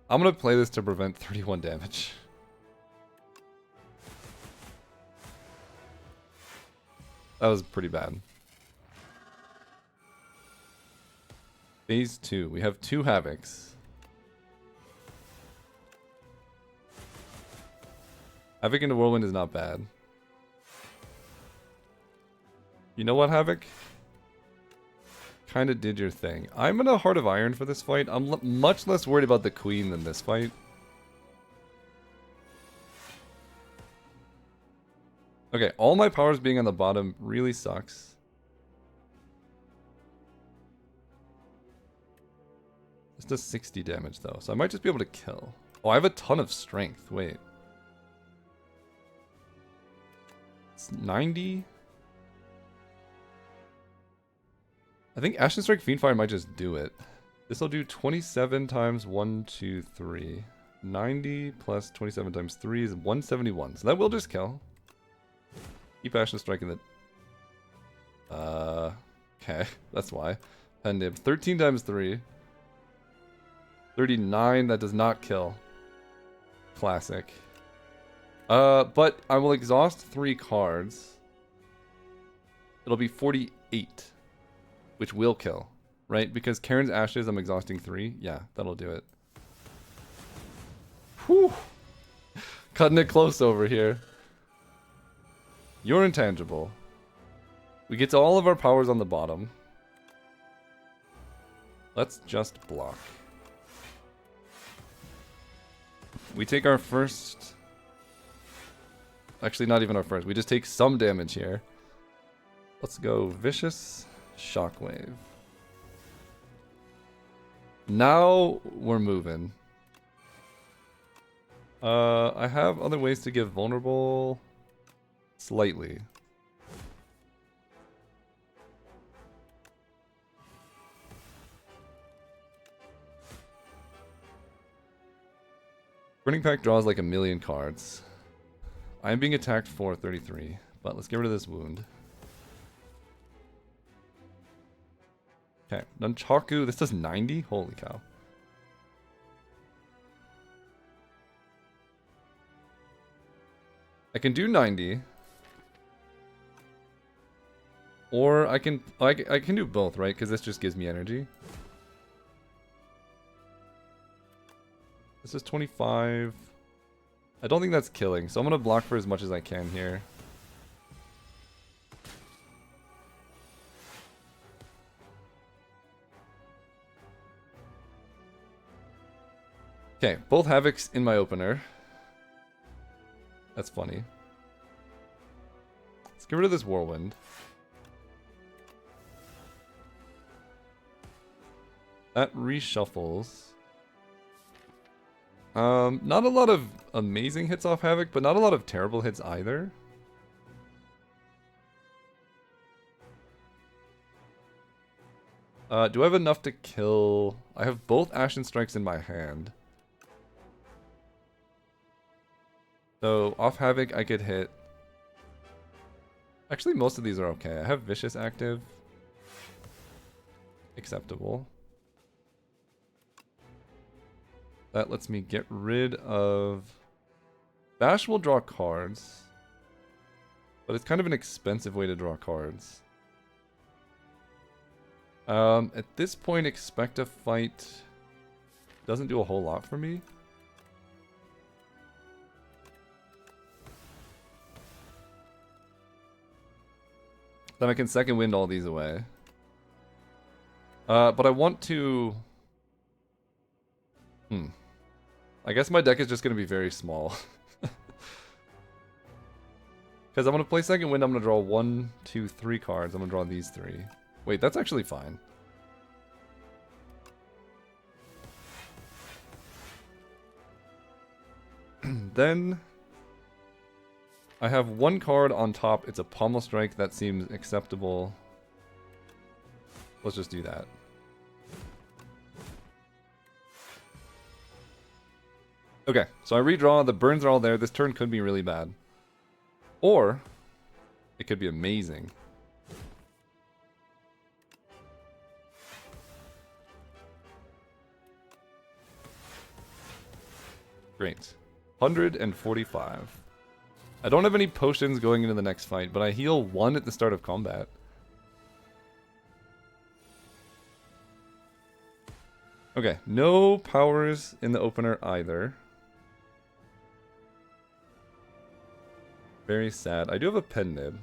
I'm going to play this to prevent 31 damage. That was pretty bad. Phase 2. We have 2 Havocs. Havoc into Whirlwind is not bad. You know what, Havoc? Kinda did your thing. I'm in a Heart of Iron for this fight. I'm much less worried about the Queen than this fight. Okay, all my powers being on the bottom really sucks. This does 60 damage though, so I might just be able to kill. Oh, I have a ton of strength. Wait. It's 90? I think Ashen Strike Fiendfire might just do it. This will do 27 times 1, 2, 3. 90 plus 27 times 3 is 171. So that will just kill. Keep Ashen Strike in the... Okay, that's why. Pendib. 13 times 3. 39, that does not kill. Classic. But I will exhaust 3 cards. It'll be 48. Which will kill, right? Because Karen's Ashes, I'm exhausting 3. Yeah, that'll do it. Whew. Cutting it close over here. You're intangible. We get to all of our powers on the bottom. Let's just block. We take our first... Actually, not even our first. We just take some damage here. Let's go Vicious Shockwave. Now we're moving. I have other ways to give vulnerable slightly. Burning Pack draws like a million cards. I'm being attacked for 33, but let's get rid of this wound. Okay, Nunchaku, this does 90? Holy cow. I can do 90. Or I can do both, right? Because this just gives me energy. This is 25. I don't think that's killing, so I'm going to block for as much as I can here. Okay, both Havocs in my opener. That's funny. Let's get rid of this Whirlwind. That reshuffles. Not a lot of amazing hits off Havoc, but not a lot of terrible hits either. Do I have enough to kill? I have both Ashen Strikes in my hand. So, off Havoc, I could hit... Actually, most of these are okay. I have Vicious active. Acceptable. That lets me get rid of... Bash will draw cards. But it's kind of an expensive way to draw cards. At this point, Expect a Fight doesn't do a whole lot for me. Then I can second wind all these away. But I want to... I guess my deck is just going to be very small. Because I'm going to play second wind, I'm going to draw 1, 2, 3 cards. I'm going to draw these 3. Wait, that's actually fine. Then I have 1 card on top. It's a Pommel Strike. That seems acceptable. Let's just do that. Okay, so I redraw. The burns are all there. This turn could be really bad. Or it could be amazing. Great. 145. I don't have any potions going into the next fight, but I heal 1 at the start of combat. Okay, no powers in the opener either. Very sad. I do have a pen nib.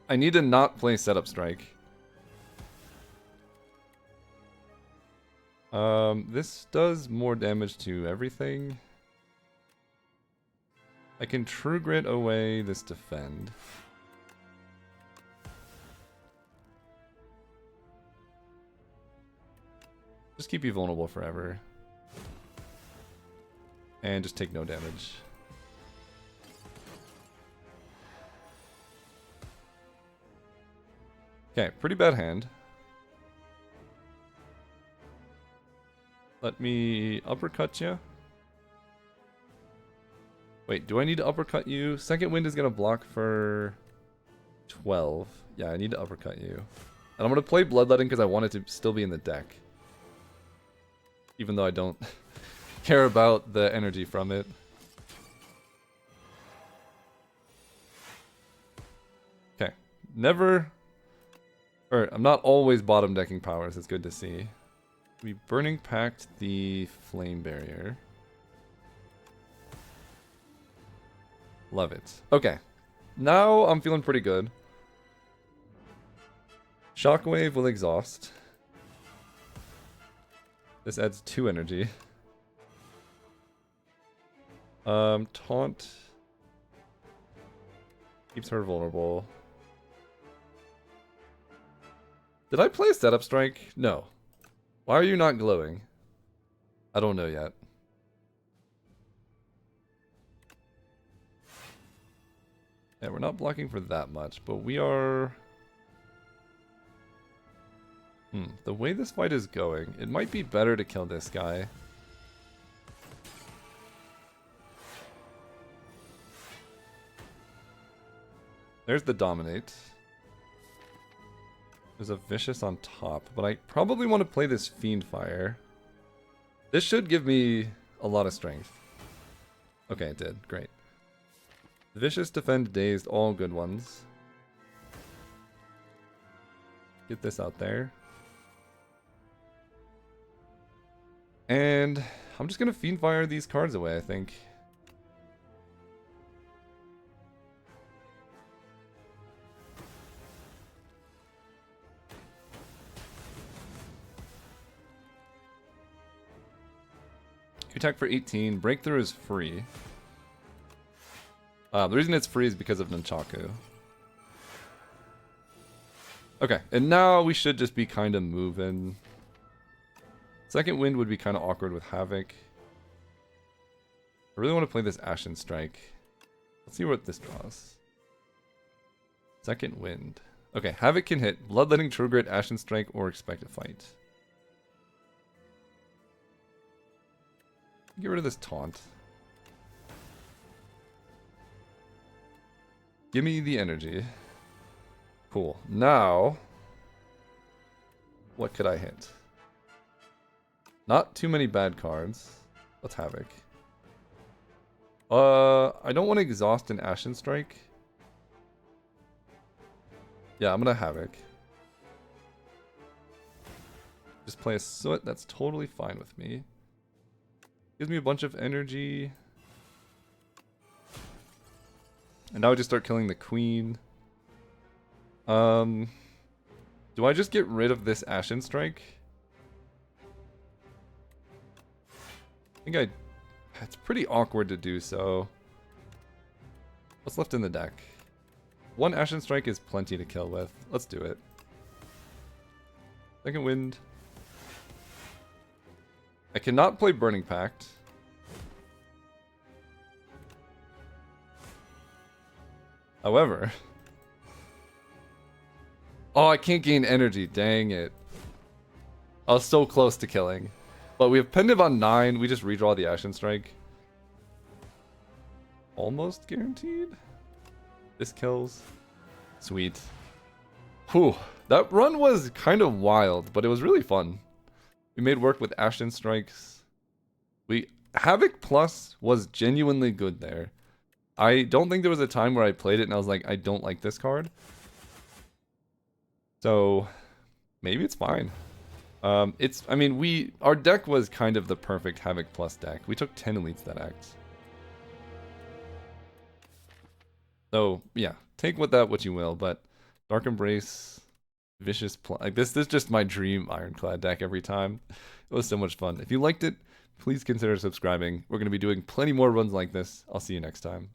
I need to not play Setup Strike. This does more damage to everything. I can True Grit away this defend. Just keep you vulnerable forever. And just take no damage. Okay, pretty bad hand. Let me uppercut you. Wait, do I need to uppercut you? Second wind is going to block for 12. Yeah, I need to uppercut you. And I'm going to play Bloodletting because I want it to still be in the deck. Even though I don't care about the energy from it. Okay. Never... Or, I'm not always bottom decking powers. It's good to see. We Burning Pact the Flame Barrier. Love it. Okay. Now I'm feeling pretty good. Shockwave will exhaust. This adds 2 energy. Taunt keeps her vulnerable. Did I play Setup Strike? No. Why are you not glowing? I don't know yet. Yeah, we're not blocking for that much, but we are... The way this fight is going, it might be better to kill this guy. There's the Dominate. There's a Vicious on top, but I probably want to play this Fiend Fire. This should give me a lot of strength. Okay, it did. Great. Vicious, Defend, Dazed, all good ones. Get this out there. And I'm just going to Fiend Fire these cards away, I think. You attack for 18. Breakthrough is free. The reason it's free is because of Nunchaku. Okay, and now we should just be kind of moving. Second wind would be kind of awkward with Havoc. I really want to play this Ashen Strike. Let's see what this draws. Second wind. Okay, Havoc can hit Bloodletting, Trigger it, Ashen Strike, or expect a fight. Get rid of this taunt. Give me the energy. Cool. Now, what could I hit? Not too many bad cards. Let's Havoc. I don't want to exhaust an Ashen Strike. Yeah, I'm gonna Havoc. Just play a Soot, that's totally fine with me. Gives me a bunch of energy. And now I just start killing the queen. Do I just get rid of this Ashen Strike? I think it's pretty awkward to do so. What's left in the deck? One Ashen Strike is plenty to kill with. Let's do it. Second wind. I cannot play Burning Pact. However... Oh, I can't gain energy. Dang it. I was so close to killing. But we have Pendiv on 9. We just redraw the Ashen Strike. Almost guaranteed. This kills. Sweet. Whew. That run was kind of wild, but it was really fun. We made work with Ashen Strikes. Havoc Plus was genuinely good there. I don't think there was a time where I played it and I was like, I don't like this card. So, maybe it's fine. I mean, our deck was kind of the perfect Havoc Plus deck. We took 10 elites that act. So, yeah, take what you will, but Dark Embrace, Vicious Plus, like this is just my dream Ironclad deck every time. It was so much fun. If you liked it, please consider subscribing. We're going to be doing plenty more runs like this. I'll see you next time.